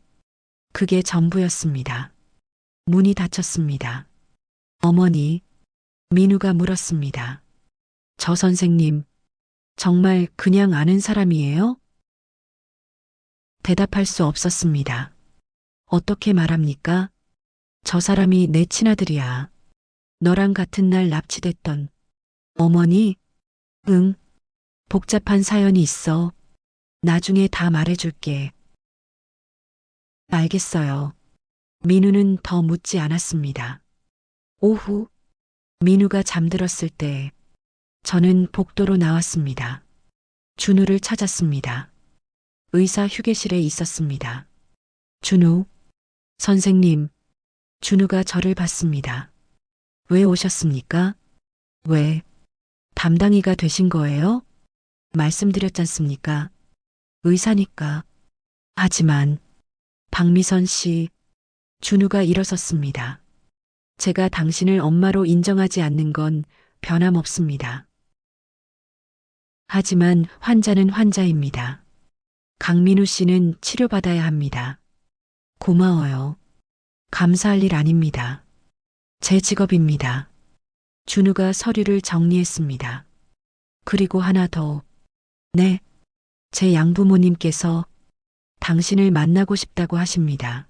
그게 전부였습니다. 문이 닫혔습니다. 어머니, 민우가 물었습니다. 저 선생님, 정말 그냥 아는 사람이에요? 대답할 수 없었습니다. 어떻게 말합니까? 저 사람이 내 친아들이야. 너랑 같은 날 납치됐던. 어머니? 응. 복잡한 사연이 있어. 나중에 다 말해줄게. 알겠어요. 민우는 더 묻지 않았습니다. 오후, 민우가 잠들었을 때 저는 복도로 나왔습니다. 준우를 찾았습니다. 의사 휴게실에 있었습니다. 준우, 선생님, 준우가 저를 봤습니다. 왜 오셨습니까? 왜? 담당이가 되신 거예요? 말씀드렸잖습니까? 의사니까. 하지만 박미선 씨, 준우가 일어섰습니다. 제가 당신을 엄마로 인정하지 않는 건 변함없습니다. 하지만 환자는 환자입니다. 강민우 씨는 치료받아야 합니다. 고마워요. 감사할 일 아닙니다. 제 직업입니다. 준우가 서류를 정리했습니다. 그리고 하나 더. 네, 제 양부모님께서 당신을 만나고 싶다고 하십니다.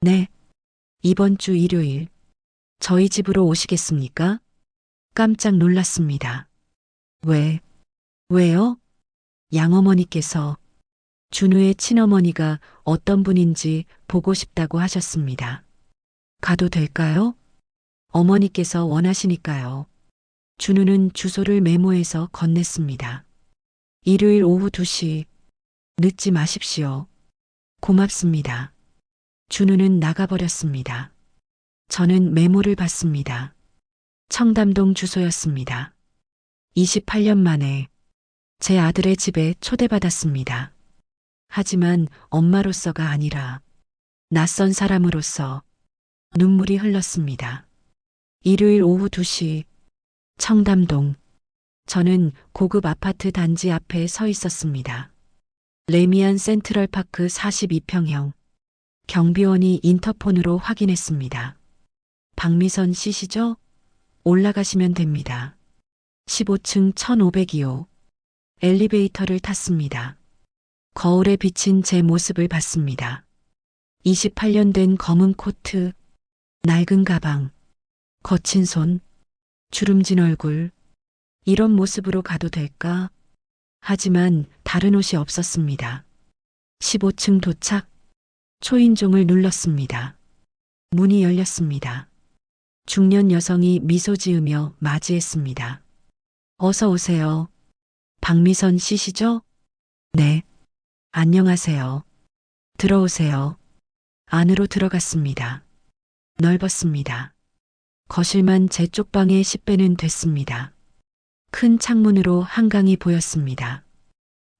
네, 이번 주 일요일 저희 집으로 오시겠습니까? 깜짝 놀랐습니다. 왜요? 양어머니께서 준우의 친어머니가 어떤 분인지 보고 싶다고 하셨습니다. 가도 될까요? 어머니께서 원하시니까요. 준우는 주소를 메모해서 건넸습니다. 일요일 오후 2시. 늦지 마십시오. 고맙습니다. 준우는 나가버렸습니다. 저는 메모를 받습니다. 청담동 주소였습니다. 28년 만에 제 아들의 집에 초대받았습니다. 하지만 엄마로서가 아니라 낯선 사람으로서 눈물이 흘렀습니다. 일요일 오후 2시 청담동. 저는 고급 아파트 단지 앞에 서 있었습니다. 레미안 센트럴파크 42평형. 경비원이 인터폰으로 확인했습니다. 박미선 씨시죠? 올라가시면 됩니다. 15층 1502호. 엘리베이터를 탔습니다. 거울에 비친 제 모습을 봤습니다. 28년 된 검은 코트, 낡은 가방, 거친 손, 주름진 얼굴. 이런 모습으로 가도 될까? 하지만 다른 옷이 없었습니다. 15층 도착. 초인종을 눌렀습니다. 문이 열렸습니다. 중년 여성이 미소 지으며 맞이했습니다. 어서 오세요. 박미선 씨시죠? 네. 안녕하세요. 들어오세요. 안으로 들어갔습니다. 넓었습니다. 거실만 제 쪽방의 10배는 됐습니다. 큰 창문으로 한강이 보였습니다.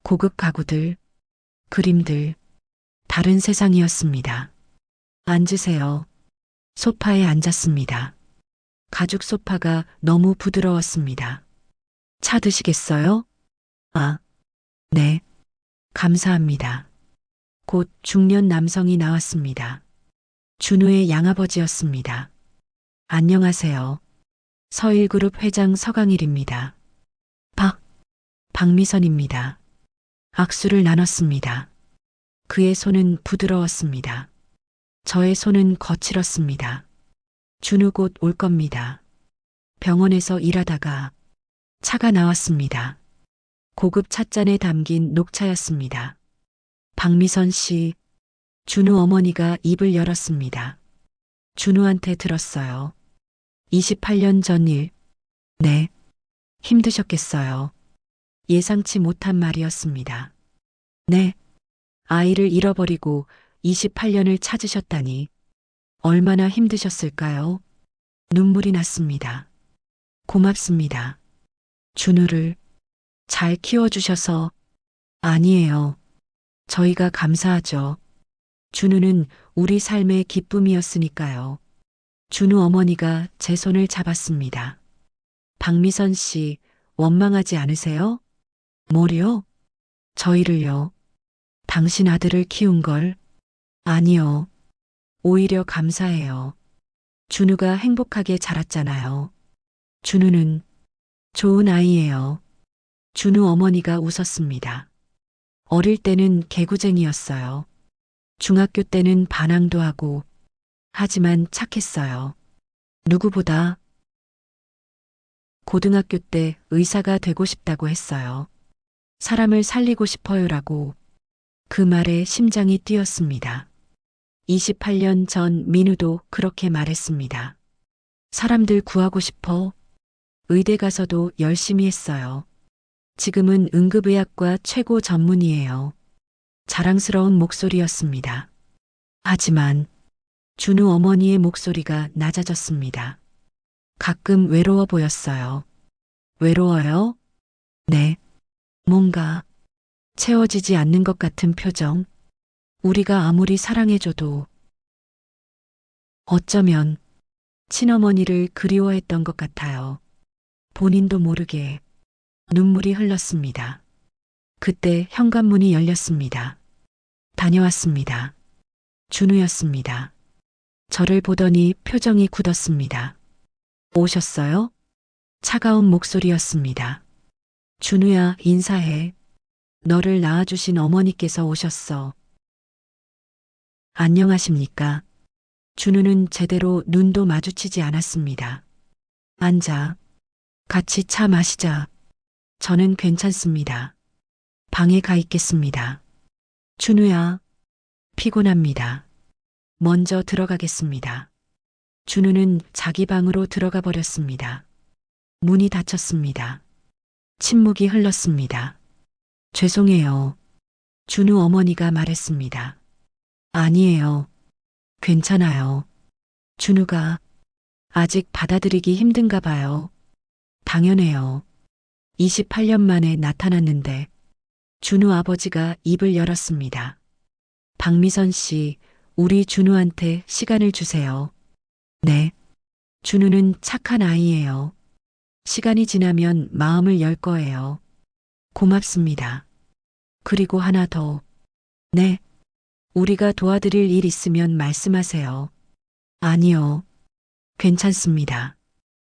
고급 가구들, 그림들, 다른 세상이었습니다. 앉으세요. 소파에 앉았습니다. 가죽 소파가 너무 부드러웠습니다. 차 드시겠어요? 아, 네. 감사합니다. 곧 중년 남성이 나왔습니다. 준우의 양아버지였습니다. 안녕하세요. 서일그룹 회장 서강일입니다. 박미선입니다. 악수를 나눴습니다. 그의 손은 부드러웠습니다. 저의 손은 거칠었습니다. 준우 곧 올 겁니다. 병원에서 일하다가 차가 나왔습니다. 고급 찻잔에 담긴 녹차였습니다. 박미선 씨, 준우 어머니가 입을 열었습니다. 준우한테 들었어요. 28년 전 일. 네. 힘드셨겠어요. 예상치 못한 말이었습니다. 네. 아이를 잃어버리고 28년을 찾으셨다니 얼마나 힘드셨을까요? 눈물이 났습니다. 고맙습니다. 준우를 잘 키워주셔서. 아니에요. 저희가 감사하죠. 준우는 우리 삶의 기쁨이었으니까요. 준우 어머니가 제 손을 잡았습니다. 박미선 씨, 원망하지 않으세요? 뭐요? 저희를요. 당신 아들을 키운 걸? 아니요. 오히려 감사해요. 준우가 행복하게 자랐잖아요. 준우는 좋은 아이예요. 준우 어머니가 웃었습니다. 어릴 때는 개구쟁이였어요. 중학교 때는 반항도 하고, 하지만 착했어요. 누구보다. 고등학교 때 의사가 되고 싶다고 했어요. 사람을 살리고 싶어요라고. 그 말에 심장이 뛰었습니다. 28년 전 민우도 그렇게 말했습니다. 사람들 구하고 싶어. 의대 가서도 열심히 했어요. 지금은 응급의학과 최고 전문의예요. 자랑스러운 목소리였습니다. 하지만 준우 어머니의 목소리가 낮아졌습니다. 가끔 외로워 보였어요. 외로워요? 네. 뭔가 채워지지 않는 것 같은 표정. 우리가 아무리 사랑해줘도 어쩌면 친어머니를 그리워했던 것 같아요. 본인도 모르게 눈물이 흘렀습니다. 그때 현관문이 열렸습니다. 다녀왔습니다. 준우였습니다. 저를 보더니 표정이 굳었습니다. 오셨어요? 차가운 목소리였습니다. 준우야, 인사해. 너를 낳아주신 어머니께서 오셨어. 안녕하십니까? 준우는 제대로 눈도 마주치지 않았습니다. 앉아. 같이 차 마시자. 저는 괜찮습니다. 방에 가 있겠습니다. 준우야, 피곤합니다. 먼저 들어가겠습니다. 준우는 자기 방으로 들어가 버렸습니다. 문이 닫혔습니다. 침묵이 흘렀습니다. 죄송해요. 준우 어머니가 말했습니다. 아니에요. 괜찮아요. 준우가 아직 받아들이기 힘든가 봐요. 당연해요. 28년 만에 나타났는데 준우 아버지가 입을 열었습니다. 박미선 씨, 우리 준우한테 시간을 주세요. 네. 준우는 착한 아이예요. 시간이 지나면 마음을 열 거예요. 고맙습니다. 그리고 하나 더. 네. 우리가 도와드릴 일 있으면 말씀하세요. 아니요. 괜찮습니다.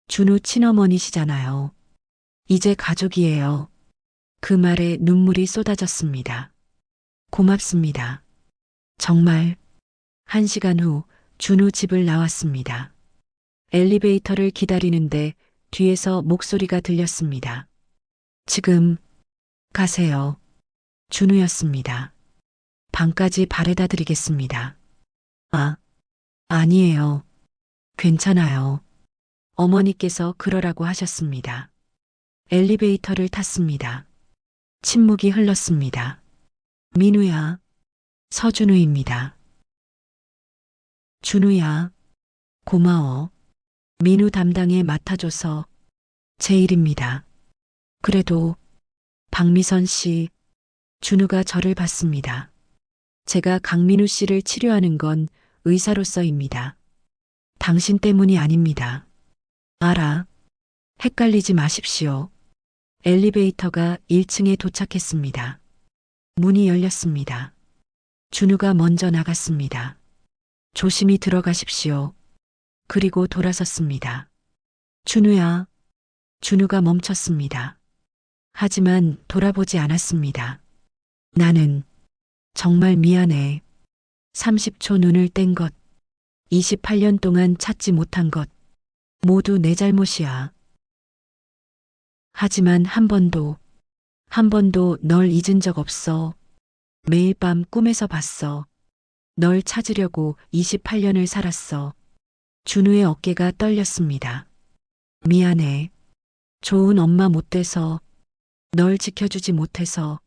준우 친어머니시잖아요. 이제 가족이에요. 그 말에 눈물이 쏟아졌습니다. 고맙습니다. 정말. 1시간 후 준우 집을 나왔습니다. 엘리베이터를 기다리는데 뒤에서 목소리가 들렸습니다. 지금 가세요. 준우였습니다. 방까지 바래다 드리겠습니다. 아, 아니에요. 괜찮아요. 어머니께서 그러라고 하셨습니다. 엘리베이터를 탔습니다. 침묵이 흘렀습니다. 민우야. 서준우입니다. 준우야. 고마워. 민우 담당에 맡아줘서 제 일입니다. 그래도 박미선 씨, 준우가 저를 봤습니다. 제가 강민우 씨를 치료하는 건 의사로서입니다. 당신 때문이 아닙니다. 알아. 헷갈리지 마십시오. 엘리베이터가 1층에 도착했습니다. 문이 열렸습니다. 준우가 먼저 나갔습니다. 조심히 들어가십시오. 그리고 돌아섰습니다. 준우야. 준우가 멈췄습니다. 하지만 돌아보지 않았습니다. 나는 정말 미안해. 30초 눈을 뗀 것, 28년 동안 찾지 못한 것, 모두 내 잘못이야. 하지만 한 번도 널 잊은 적 없어. 매일 밤 꿈에서 봤어. 널 찾으려고 28년을 살았어. 준우의 어깨가 떨렸습니다. 미안해. 좋은 엄마 못 돼서, 널 지켜주지 못해서.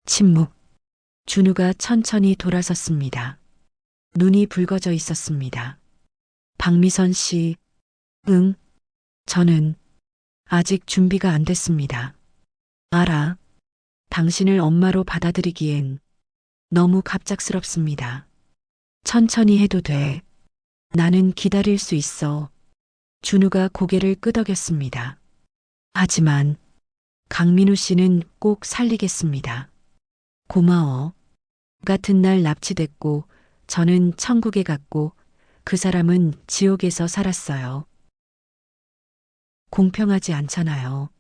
침묵. 준우가 천천히 돌아섰습니다. 눈이 붉어져 있었습니다. 박미선 씨, 응, 저는 아직 준비가 안 됐습니다. 알아. 당신을 엄마로 받아들이기엔 너무 갑작스럽습니다. 천천히 해도 돼. 나는 기다릴 수 있어. 준우가 고개를 끄덕였습니다. 하지만 강민우 씨는 꼭 살리겠습니다. 고마워. 같은 날 납치됐고 저는 천국에 갔고 그 사람은 지옥에서 살았어요. 공평하지 않잖아요.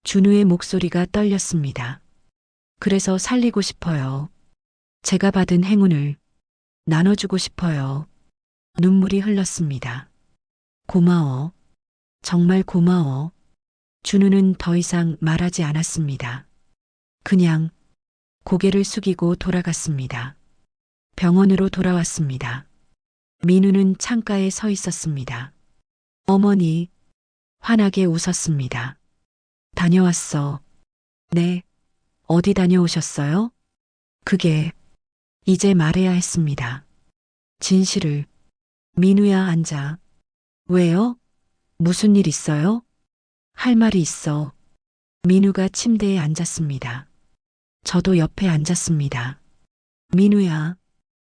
준우의 목소리가 떨렸습니다. 그래서 살리고 싶어요. 제가 받은 행운을 나눠주고 싶어요. 눈물이 흘렀습니다. 고마워. 정말 고마워. 준우는 더 이상 말하지 않았습니다. 그냥 고개를 숙이고 돌아갔습니다. 병원으로 돌아왔습니다. 민우는 창가에 서 있었습니다. 어머니, 환하게 웃었습니다. 다녀왔어. 네. 어디 다녀오셨어요? 그게 이제 말해야 했습니다. 진실을. 민우야, 앉아. 왜요? 무슨 일 있어요? 할 말이 있어. 민우가 침대에 앉았습니다. 저도 옆에 앉았습니다. 민우야,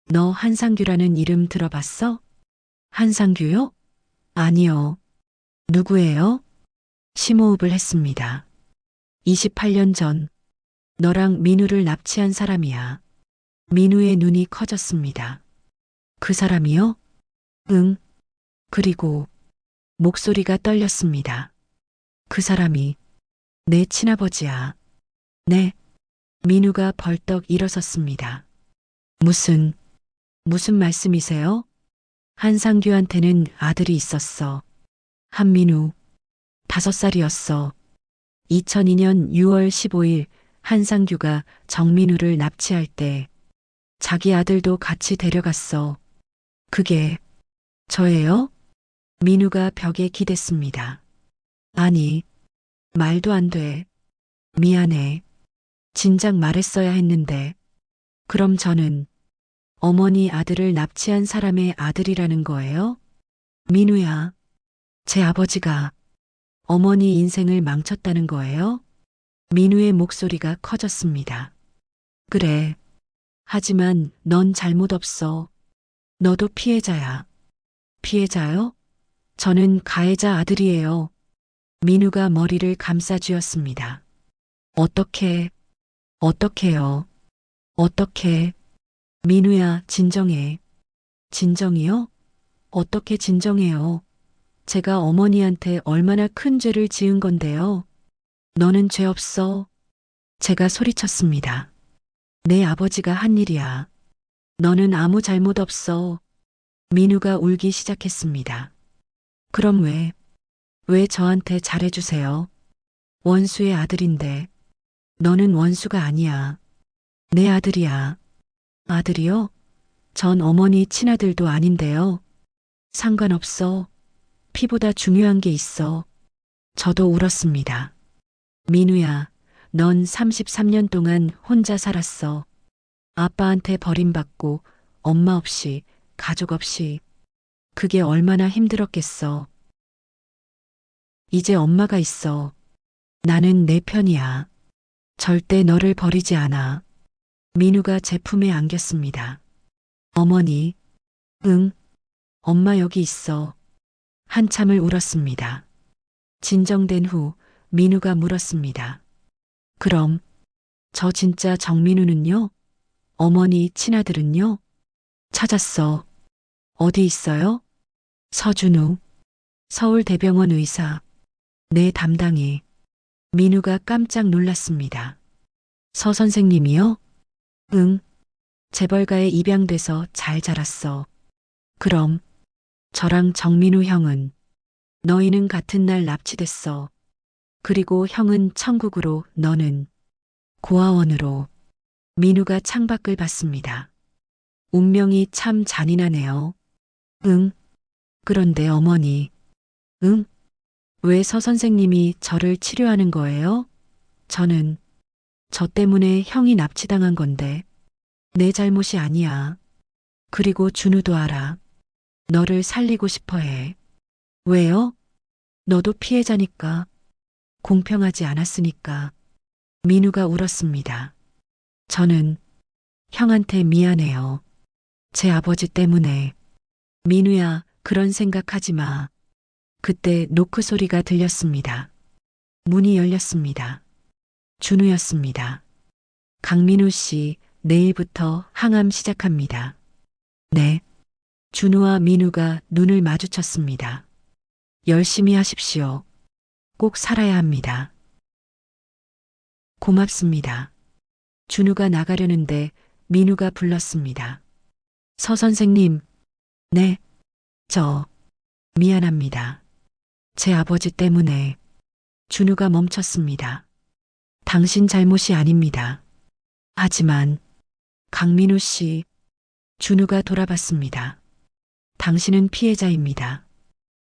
너 한상규라는 이름 들어봤어? 한상규요? 아니요. 누구예요? 심호흡을 했습니다. 28년 전 너랑 민우를 납치한 사람이야. 민우의 눈이 커졌습니다. 그 사람이요? 응. 그리고 목소리가 떨렸습니다. 그 사람이 내 친아버지야. 네. 민우가 벌떡 일어섰습니다. 무슨 말씀이세요? 한상규한테는 아들이 있었어. 한민우. 5살이었어. 2002년 6월 15일 한상규가 정민우를 납치할 때 자기 아들도 같이 데려갔어. 그게 저예요? 민우가 벽에 기댔습니다. 아니, 말도 안 돼. 미안해. 진작 말했어야 했는데. 그럼 저는 어머니 아들을 납치한 사람의 아들이라는 거예요? 민우야, 제 아버지가 어머니 인생을 망쳤다는 거예요? 민우의 목소리가 커졌습니다. 그래. 하지만 넌 잘못 없어. 너도 피해자야. 피해자요? 저는 가해자 아들이에요. 민우가 머리를 감싸 쥐었습니다. 어떻게요? 어떻게? 민우야, 진정해. 진정이요? 어떻게 진정해요? 제가 어머니한테 얼마나 큰 죄를 지은 건데요. 너는 죄 없어. 제가 소리쳤습니다. 내 아버지가 한 일이야. 너는 아무 잘못 없어. 민우가 울기 시작했습니다. 그럼 왜 저한테 잘해주세요? 원수의 아들인데. 너는 원수가 아니야. 내 아들이야. 아들이요? 전 어머니 친아들도 아닌데요. 상관없어. 피보다 중요한 게 있어. 저도 울었습니다. 민우야, 넌 33년 동안 혼자 살았어. 아빠한테 버림받고 엄마 없이, 가족 없이. 그게 얼마나 힘들었겠어. 이제 엄마가 있어. 나는 내 편이야. 절대 너를 버리지 않아. 민우가 제 품에 안겼습니다. 어머니, 응, 엄마 여기 있어. 한참을 울었습니다. 진정된 후 민우가 물었습니다. 그럼 저 진짜 정민우는요? 어머니 친아들은요? 찾았어. 어디 있어요? 서준우, 서울대병원 의사. 내 담당이. 민우가 깜짝 놀랐습니다. 서 선생님이요? 응, 재벌가에 입양돼서 잘 자랐어. 그럼 저랑 정민우 형은 너희는 같은 날 납치됐어. 그리고 형은 천국으로 너는 고아원으로. 민우가 창밖을 봤습니다. 운명이 참 잔인하네요. 응. 그런데 어머니. 응? 왜 서 선생님이 저를 치료하는 거예요? 저는 저 때문에 형이 납치당한 건데 내 잘못이 아니야. 그리고 준우도 알아. 너를 살리고 싶어 해. 왜요? 너도 피해자니까. 공평하지 않았으니까. 민우가 울었습니다. 저는 형한테 미안해요. 제 아버지 때문에. 민우야, 그런 생각하지 마. 그때 노크 소리가 들렸습니다. 문이 열렸습니다. 준우였습니다. 강민우 씨, 내일부터 항암 시작합니다. 네. 준우와 민우가 눈을 마주쳤습니다. 열심히 하십시오. 꼭 살아야 합니다. 고맙습니다. 준우가 나가려는데 민우가 불렀습니다. 서 선생님. 네. 저 미안합니다. 제 아버지 때문에. 준우가 멈췄습니다. 당신 잘못이 아닙니다. 하지만 강민우 씨. 준우가 돌아봤습니다. 당신은 피해자입니다.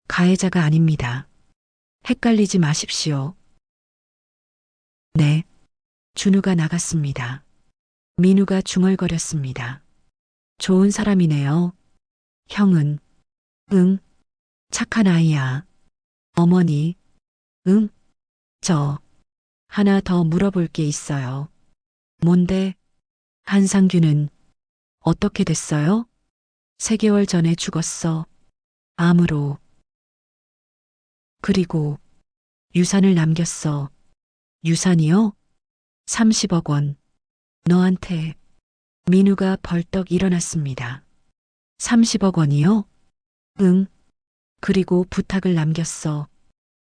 가해자가 아닙니다. 헷갈리지 마십시오. 네. 준우가 나갔습니다. 민우가 중얼거렸습니다. 좋은 사람이네요. 형은. 응. 착한 아이야. 어머니. 응. 저 하나 더 물어볼 게 있어요. 뭔데? 한상규는 어떻게 됐어요? 3개월 전에 죽었어. 암으로. 그리고 유산을 남겼어. 유산이요? 30억 원. 너한테. 민우가 벌떡 일어났습니다. 30억 원이요? 응. 그리고 부탁을 남겼어.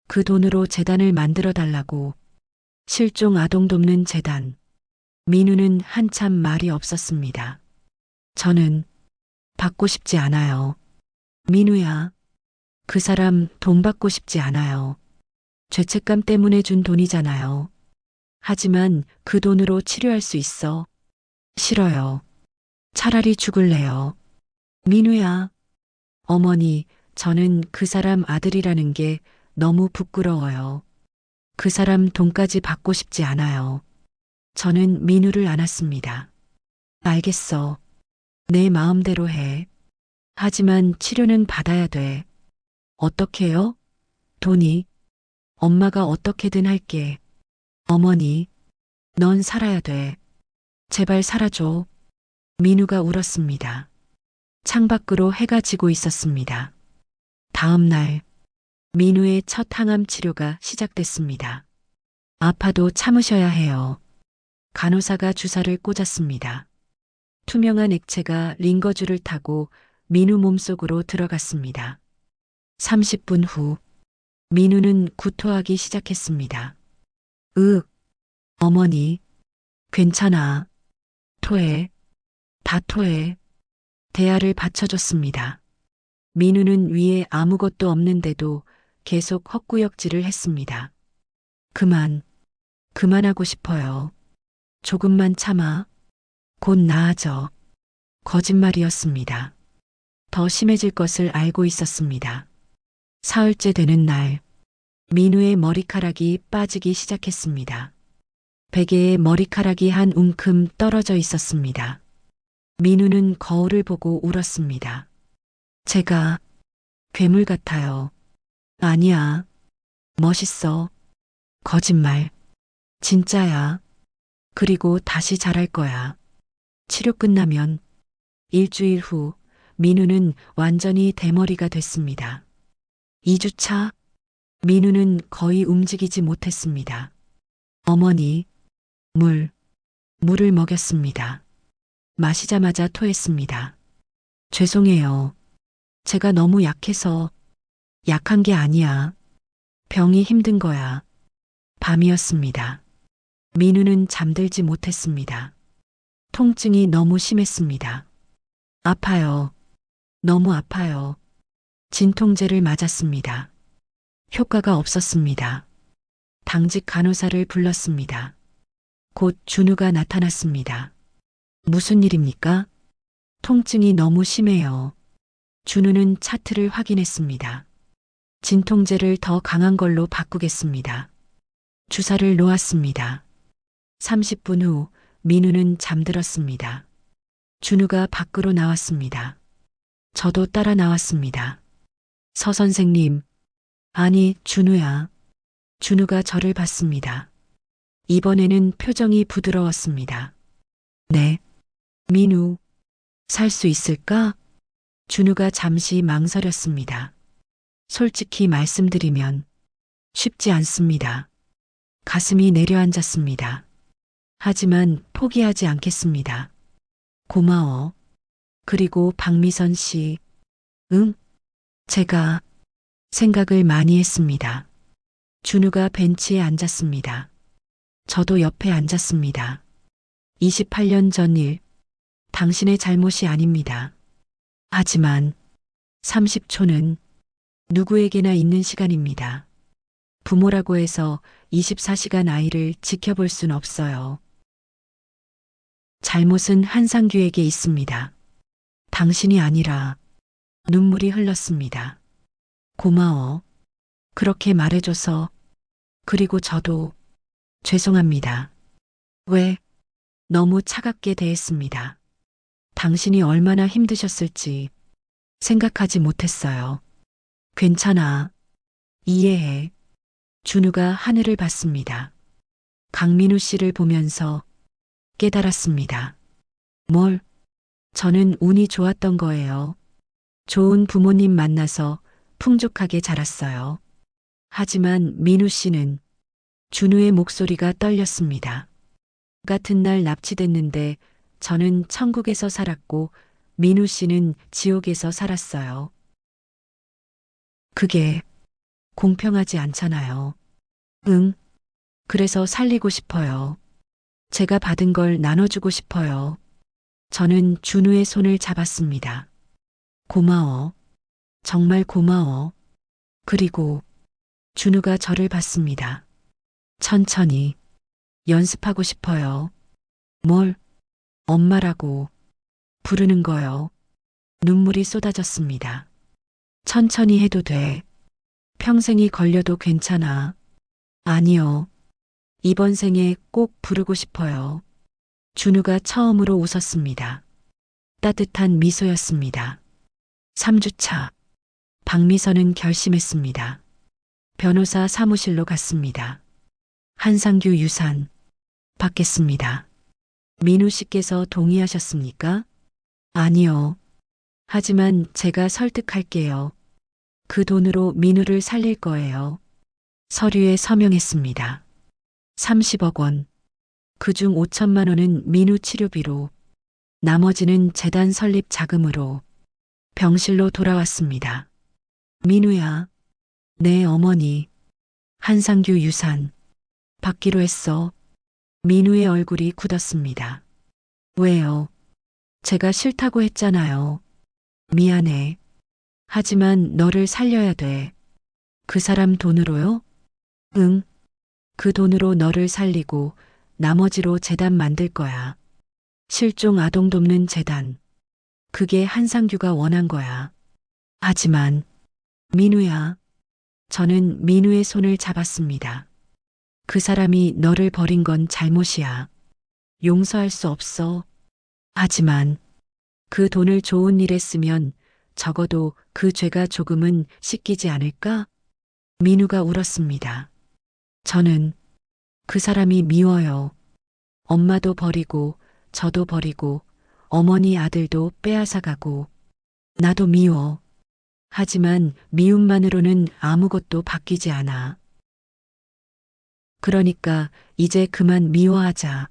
그 돈으로 재단을 만들어 달라고. 실종 아동 돕는 재단. 민우는 한참 말이 없었습니다. 저는 받고 싶지 않아요. 민우야. 그 사람 돈 받고 싶지 않아요. 죄책감 때문에 준 돈이잖아요. 하지만 그 돈으로 치료할 수 있어. 싫어요. 차라리 죽을래요. 민우야. 어머니, 저는 그 사람 아들이라는 게 너무 부끄러워요. 그 사람 돈까지 받고 싶지 않아요. 저는 민우를 안았습니다. 알겠어. 내 마음대로 해. 하지만 치료는 받아야 돼. 어떻게요? 돈이. 엄마가 어떻게든 할게. 어머니, 넌 살아야 돼. 제발 살아줘. 민우가 울었습니다. 창밖으로 해가 지고 있었습니다. 다음 날, 민우의 첫 항암 치료가 시작됐습니다. 아파도 참으셔야 해요. 간호사가 주사를 꽂았습니다. 투명한 액체가 링거줄을 타고 민우 몸속으로 들어갔습니다. 30분 후, 민우는 구토하기 시작했습니다. 어머니, 괜찮아. 토해. 다 토해. 대야를 받쳐줬습니다. 민우는 위에 아무것도 없는데도 계속 헛구역질을 했습니다. 그만하고 싶어요. 조금만 참아. 곧 나아져. 거짓말이었습니다. 더 심해질 것을 알고 있었습니다. 사흘째 되는 날, 민우의 머리카락이 빠지기 시작했습니다. 베개에 머리카락이 한 움큼 떨어져 있었습니다. 민우는 거울을 보고 울었습니다. 제가 괴물 같아요. 아니야. 멋있어. 거짓말. 진짜야. 그리고 다시 잘할 거야. 치료 끝나면 일주일 후 민우는 완전히 대머리가 됐습니다. 2주차 민우는 거의 움직이지 못했습니다. 어머니, 물을 먹였습니다. 마시자마자 토했습니다. 죄송해요. 제가 너무 약해서. 약한 게 아니야. 병이 힘든 거야. 밤이었습니다. 민우는 잠들지 못했습니다. 통증이 너무 심했습니다. 아파요. 너무 아파요. 진통제를 맞았습니다. 효과가 없었습니다. 당직 간호사를 불렀습니다. 곧 준우가 나타났습니다. 무슨 일입니까? 통증이 너무 심해요. 준우는 차트를 확인했습니다. 진통제를 더 강한 걸로 바꾸겠습니다. 주사를 놓았습니다. 30분 후 민우는 잠들었습니다. 준우가 밖으로 나왔습니다. 저도 따라 나왔습니다. 서 선생님, 아니, 준우야. 준우가 저를 봤습니다. 이번에는 표정이 부드러웠습니다. 네. 민우, 살 수 있을까? 준우가 잠시 망설였습니다. 솔직히 말씀드리면 쉽지 않습니다. 가슴이 내려앉았습니다. 하지만 포기하지 않겠습니다. 고마워. 그리고 박미선 씨. 응? 제가 생각을 많이 했습니다. 준우가 벤치에 앉았습니다. 저도 옆에 앉았습니다. 28년 전 일, 당신의 잘못이 아닙니다. 하지만 30초는 누구에게나 있는 시간입니다. 부모라고 해서 24시간 아이를 지켜볼 순 없어요. 잘못은 한상규에게 있습니다. 당신이 아니라. 눈물이 흘렀습니다. 고마워. 그렇게 말해줘서. 그리고 저도 죄송합니다. 왜? 너무 차갑게 대했습니다. 당신이 얼마나 힘드셨을지 생각하지 못했어요. 괜찮아. 이해해. 준우가 하늘을 봤습니다. 강민우 씨를 보면서 깨달았습니다. 뭘? 저는 운이 좋았던 거예요. 좋은 부모님 만나서 풍족하게 자랐어요. 하지만 민우 씨는 준우의 목소리가 떨렸습니다. 같은 날 납치됐는데 저는 천국에서 살았고 민우 씨는 지옥에서 살았어요. 그게 공평하지 않잖아요. 응. 그래서 살리고 싶어요. 제가 받은 걸 나눠주고 싶어요. 저는 준우의 손을 잡았습니다. 고마워. 정말 고마워. 그리고 준우가 저를 봤습니다. 천천히. 연습하고 싶어요. 뭘? 엄마라고 부르는 거요. 눈물이 쏟아졌습니다. 천천히 해도 돼. 평생이 걸려도 괜찮아. 아니요. 이번 생에 꼭 부르고 싶어요. 준우가 처음으로 웃었습니다. 따뜻한 미소였습니다. 3주차. 박미선은 결심했습니다. 변호사 사무실로 갔습니다. 한상규 유산 받겠습니다. 민우 씨께서 동의하셨습니까? 아니요. 하지만 제가 설득할게요. 그 돈으로 민우를 살릴 거예요. 서류에 서명했습니다. 30억 원. 그중 5천만 원은 민우 치료비로, 나머지는 재단 설립 자금으로 병실로 돌아왔습니다. 민우야. 네, 어머니. 한상규 유산 받기로 했어. 민우의 얼굴이 굳었습니다. 왜요? 제가 싫다고 했잖아요. 미안해. 하지만 너를 살려야 돼. 그 사람 돈으로요? 응. 그 돈으로 너를 살리고 나머지로 재단 만들 거야. 실종 아동 돕는 재단. 그게 한상규가 원한 거야. 하지만 민우야. 저는 민우의 손을 잡았습니다. 그 사람이 너를 버린 건 잘못이야. 용서할 수 없어. 하지만 그 돈을 좋은 일에 쓰면 적어도 그 죄가 조금은 씻기지 않을까? 민우가 울었습니다. 저는 그 사람이 미워요. 엄마도 버리고 저도 버리고 어머니 아들도 빼앗아가고 나도 미워. 하지만 미움만으로는 아무것도 바뀌지 않아. 그러니까 이제 그만 미워하자.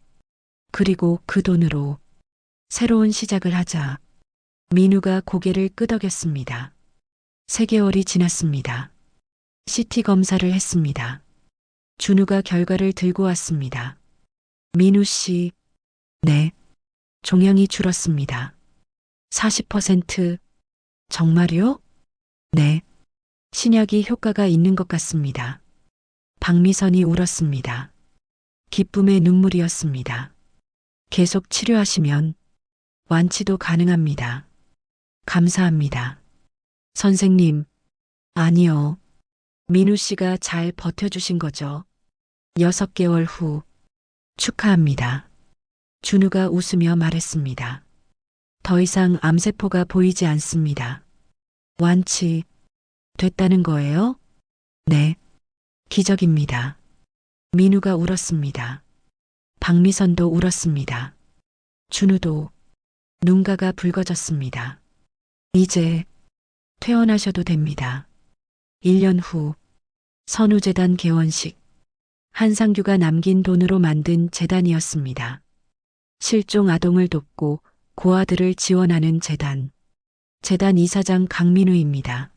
그리고 그 돈으로 새로운 시작을 하자. 민우가 고개를 끄덕였습니다. 3개월이 지났습니다. CT 검사를 했습니다. 준우가 결과를 들고 왔습니다. 민우 씨, 네. 종양이 줄었습니다. 40%. 정말요? 네. 신약이 효과가 있는 것 같습니다. 박미선이 울었습니다. 기쁨의 눈물이었습니다. 계속 치료하시면 완치도 가능합니다. 감사합니다. 선생님, 아니요. 민우 씨가 잘 버텨주신 거죠. 6개월 후, 축하합니다. 준우가 웃으며 말했습니다. 더 이상 암세포가 보이지 않습니다. 완치, 됐다는 거예요? 네. 기적입니다. 민우가 울었습니다. 박미선도 울었습니다. 준우도 눈가가 붉어졌습니다. 이제 퇴원하셔도 됩니다. 1년 후 선우재단 개원식. 한상규가 남긴 돈으로 만든 재단이었습니다. 실종 아동을 돕고 고아들을 지원하는 재단. 재단 이사장 강민우입니다.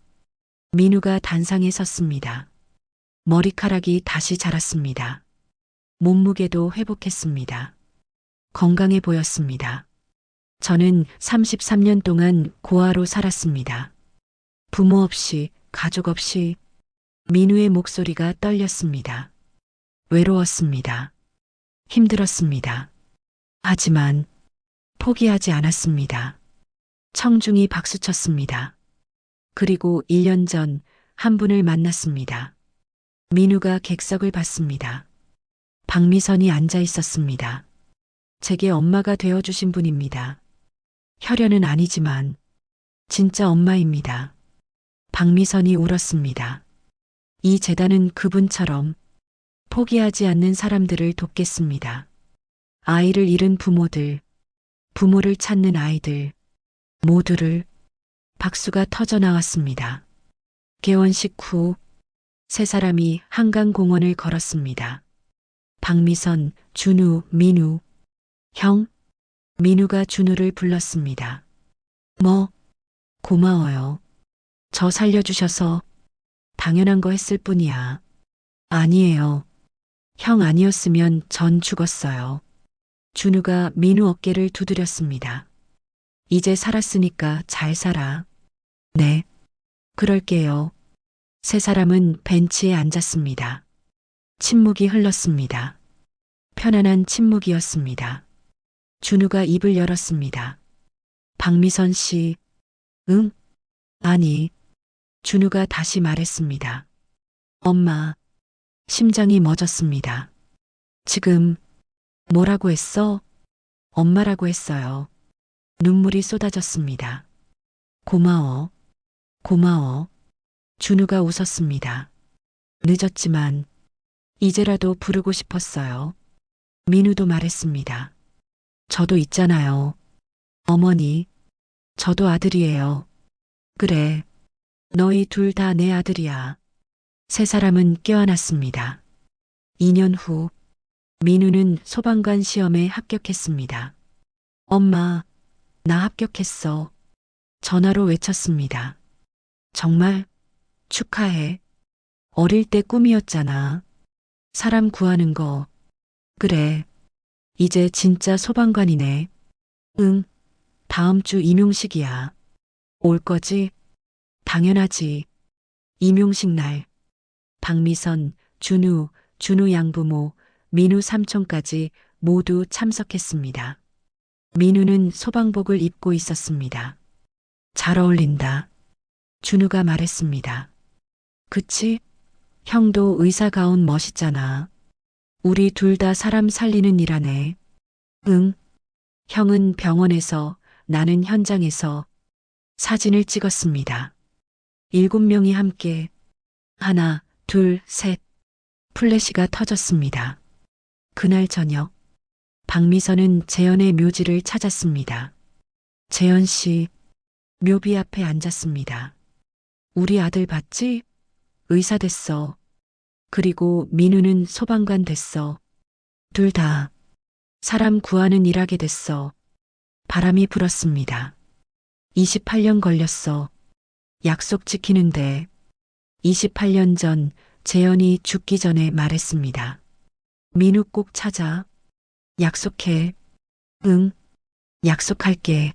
민우가 단상에 섰습니다. 머리카락이 다시 자랐습니다. 몸무게도 회복했습니다. 건강해 보였습니다. 저는 33년 동안 고아로 살았습니다. 부모 없이, 가족 없이. 민우의 목소리가 떨렸습니다. 외로웠습니다. 힘들었습니다. 하지만 포기하지 않았습니다. 청중이 박수쳤습니다. 그리고 1년 전 한 분을 만났습니다. 민우가 객석을 봤습니다. 박미선이 앉아 있었습니다. 제게 엄마가 되어주신 분입니다. 혈연은 아니지만 진짜 엄마입니다. 박미선이 울었습니다. 이 재단은 그분처럼 포기하지 않는 사람들을 돕겠습니다. 아이를 잃은 부모들, 부모를 찾는 아이들, 모두를. 박수가 터져 나왔습니다. 개원식 후 3사람이 한강공원을 걸었습니다. 박미선, 준우, 민우. 형? 민우가 준우를 불렀습니다. 뭐? 고마워요. 저 살려주셔서. 당연한 거 했을 뿐이야. 아니에요. 형 아니었으면 전 죽었어요. 준우가 민우 어깨를 두드렸습니다. 이제 살았으니까 잘 살아. 네. 그럴게요. 3사람은 벤치에 앉았습니다. 침묵이 흘렀습니다. 편안한 침묵이었습니다. 준우가 입을 열었습니다. 박미선 씨, 응? 아니. 준우가 다시 말했습니다. 엄마. 심장이 멎었습니다. 지금 뭐라고 했어? 엄마라고 했어요. 눈물이 쏟아졌습니다. 고마워. 고마워. 준우가 웃었습니다. 늦었지만 이제라도 부르고 싶었어요. 민우도 말했습니다. 저도 있잖아요. 어머니, 저도 아들이에요. 그래, 너희 둘 다 내 아들이야. 세 사람은 껴안았습니다. 2년 후, 민우는 소방관 시험에 합격했습니다. 엄마, 나 합격했어. 전화로 외쳤습니다. 정말 축하해. 어릴 때 꿈이었잖아. 사람 구하는 거. 그래. 이제 진짜 소방관이네. 응. 다음 주 임용식이야. 올 거지? 당연하지. 임용식 날. 박미선, 준우 양부모, 민우 삼촌까지 모두 참석했습니다. 민우는 소방복을 입고 있었습니다. 잘 어울린다. 준우가 말했습니다. 그치? 형도 의사 가운 멋있잖아. 우리 둘 다 사람 살리는 일 하네. 응. 형은 병원에서, 나는 현장에서 사진을 찍었습니다. 7명이 함께 하나, 둘, 셋 플래시가 터졌습니다. 그날 저녁 박미선은 재현의 묘지를 찾았습니다. 재현 씨 묘비 앞에 앉았습니다. 우리 아들 봤지? 의사 됐어. 그리고 민우는 소방관 됐어. 둘 다 사람 구하는 일 하게 됐어. 바람이 불었습니다. 28년 걸렸어. 약속 지키는데. 28년 전 재현이 죽기 전에 말했습니다. 민우 꼭 찾아. 약속해. 응. 약속할게.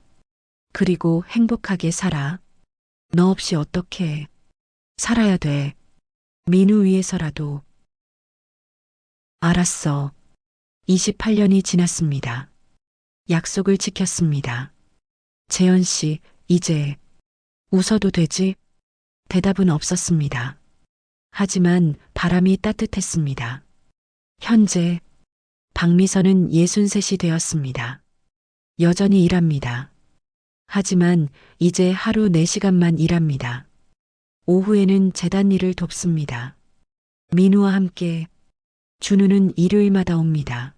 그리고 행복하게 살아. 너 없이 어떻게 살아야 돼. 민우 위해서라도. 알았어. 28년이 지났습니다. 약속을 지켰습니다. 재현 씨, 이제 웃어도 되지? 대답은 없었습니다. 하지만 바람이 따뜻했습니다. 현재 박미선은 63이 되었습니다. 여전히 일합니다. 하지만 이제 하루 4시간만 일합니다. 오후에는 재단 일을 돕습니다. 민우와 함께 준우는 일요일마다 옵니다.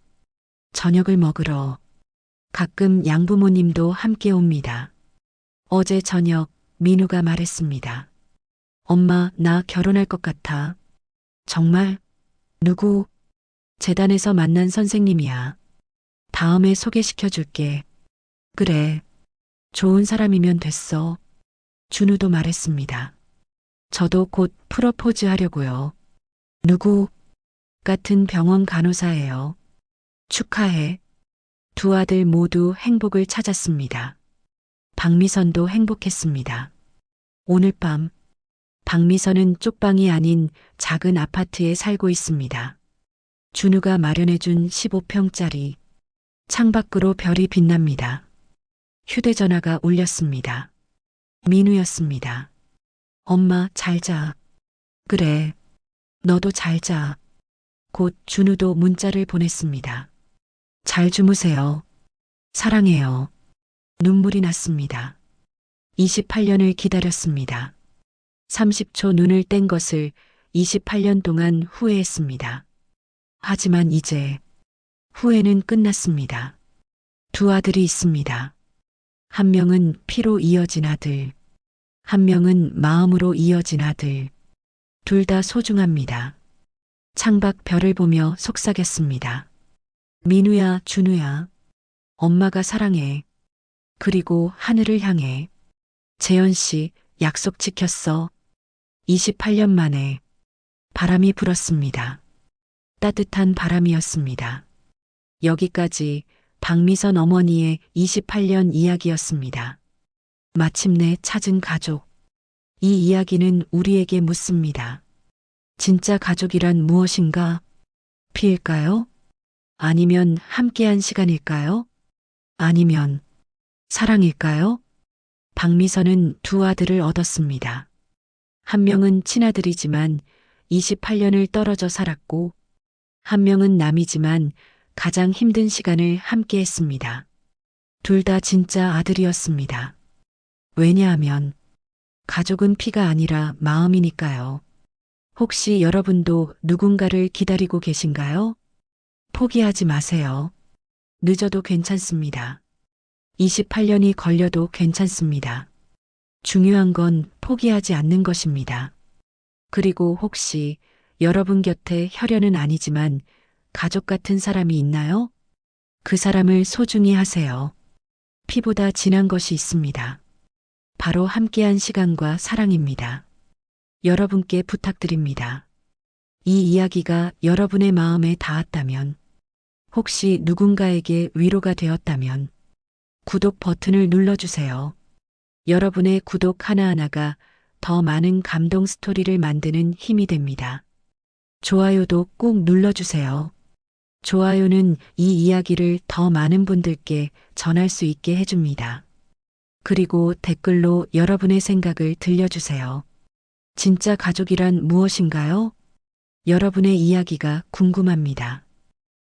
저녁을 먹으러 가끔 양부모님도 함께 옵니다. 어제 저녁 민우가 말했습니다. 엄마, 나 결혼할 것 같아. 정말? 누구? 재단에서 만난 선생님이야. 다음에 소개시켜 줄게. 그래. 좋은 사람이면 됐어. 준우도 말했습니다. 저도 곧 프러포즈 하려고요. 누구? 같은 병원 간호사예요. 축하해. 두 아들 모두 행복을 찾았습니다. 박미선도 행복했습니다. 오늘 밤 박미선은 쪽방이 아닌 작은 아파트에 살고 있습니다. 준우가 마련해준 15평짜리 창밖으로 별이 빛납니다. 휴대전화가 울렸습니다. 민우였습니다. 엄마, 잘 자. 그래. 너도 잘 자. 곧 준우도 문자를 보냈습니다. 잘 주무세요. 사랑해요. 눈물이 났습니다. 28년을 기다렸습니다. 30초 눈을 뗀 것을 28년 동안 후회했습니다. 하지만 이제 후회는 끝났습니다. 두 아들이 있습니다. 한 명은 피로 이어진 아들, 한 명은 마음으로 이어진 아들. 둘 다 소중합니다. 창밖 별을 보며 속삭였습니다. 민우야, 준우야, 엄마가 사랑해. 그리고 하늘을 향해. 재현 씨, 약속 지켰어. 28년 만에 바람이 불었습니다. 따뜻한 바람이었습니다. 여기까지 박미선 어머니의 28년 이야기였습니다. 마침내 찾은 가족. 이 이야기는 우리에게 묻습니다. 진짜 가족이란 무엇인가? 피일까요? 아니면 함께한 시간일까요? 아니면 사랑일까요? 박미선은 두 아들을 얻었습니다. 한 명은 친아들이지만 28년을 떨어져 살았고, 한 명은 남이지만 가장 힘든 시간을 함께 했습니다. 둘 다 진짜 아들이었습니다. 왜냐하면 가족은 피가 아니라 마음이니까요. 혹시 여러분도 누군가를 기다리고 계신가요? 포기하지 마세요. 늦어도 괜찮습니다. 28년이 걸려도 괜찮습니다. 중요한 건 포기하지 않는 것입니다. 그리고 혹시 여러분 곁에 혈연은 아니지만 가족 같은 사람이 있나요? 그 사람을 소중히 하세요. 피보다 진한 것이 있습니다. 바로 함께한 시간과 사랑입니다. 여러분께 부탁드립니다. 이 이야기가 여러분의 마음에 닿았다면, 혹시 누군가에게 위로가 되었다면, 구독 버튼을 눌러주세요. 여러분의 구독 하나하나가 더 많은 감동 스토리를 만드는 힘이 됩니다. 좋아요도 꼭 눌러주세요. 좋아요는 이 이야기를 더 많은 분들께 전할 수 있게 해줍니다. 그리고 댓글로 여러분의 생각을 들려주세요. 진짜 가족이란 무엇인가요? 여러분의 이야기가 궁금합니다.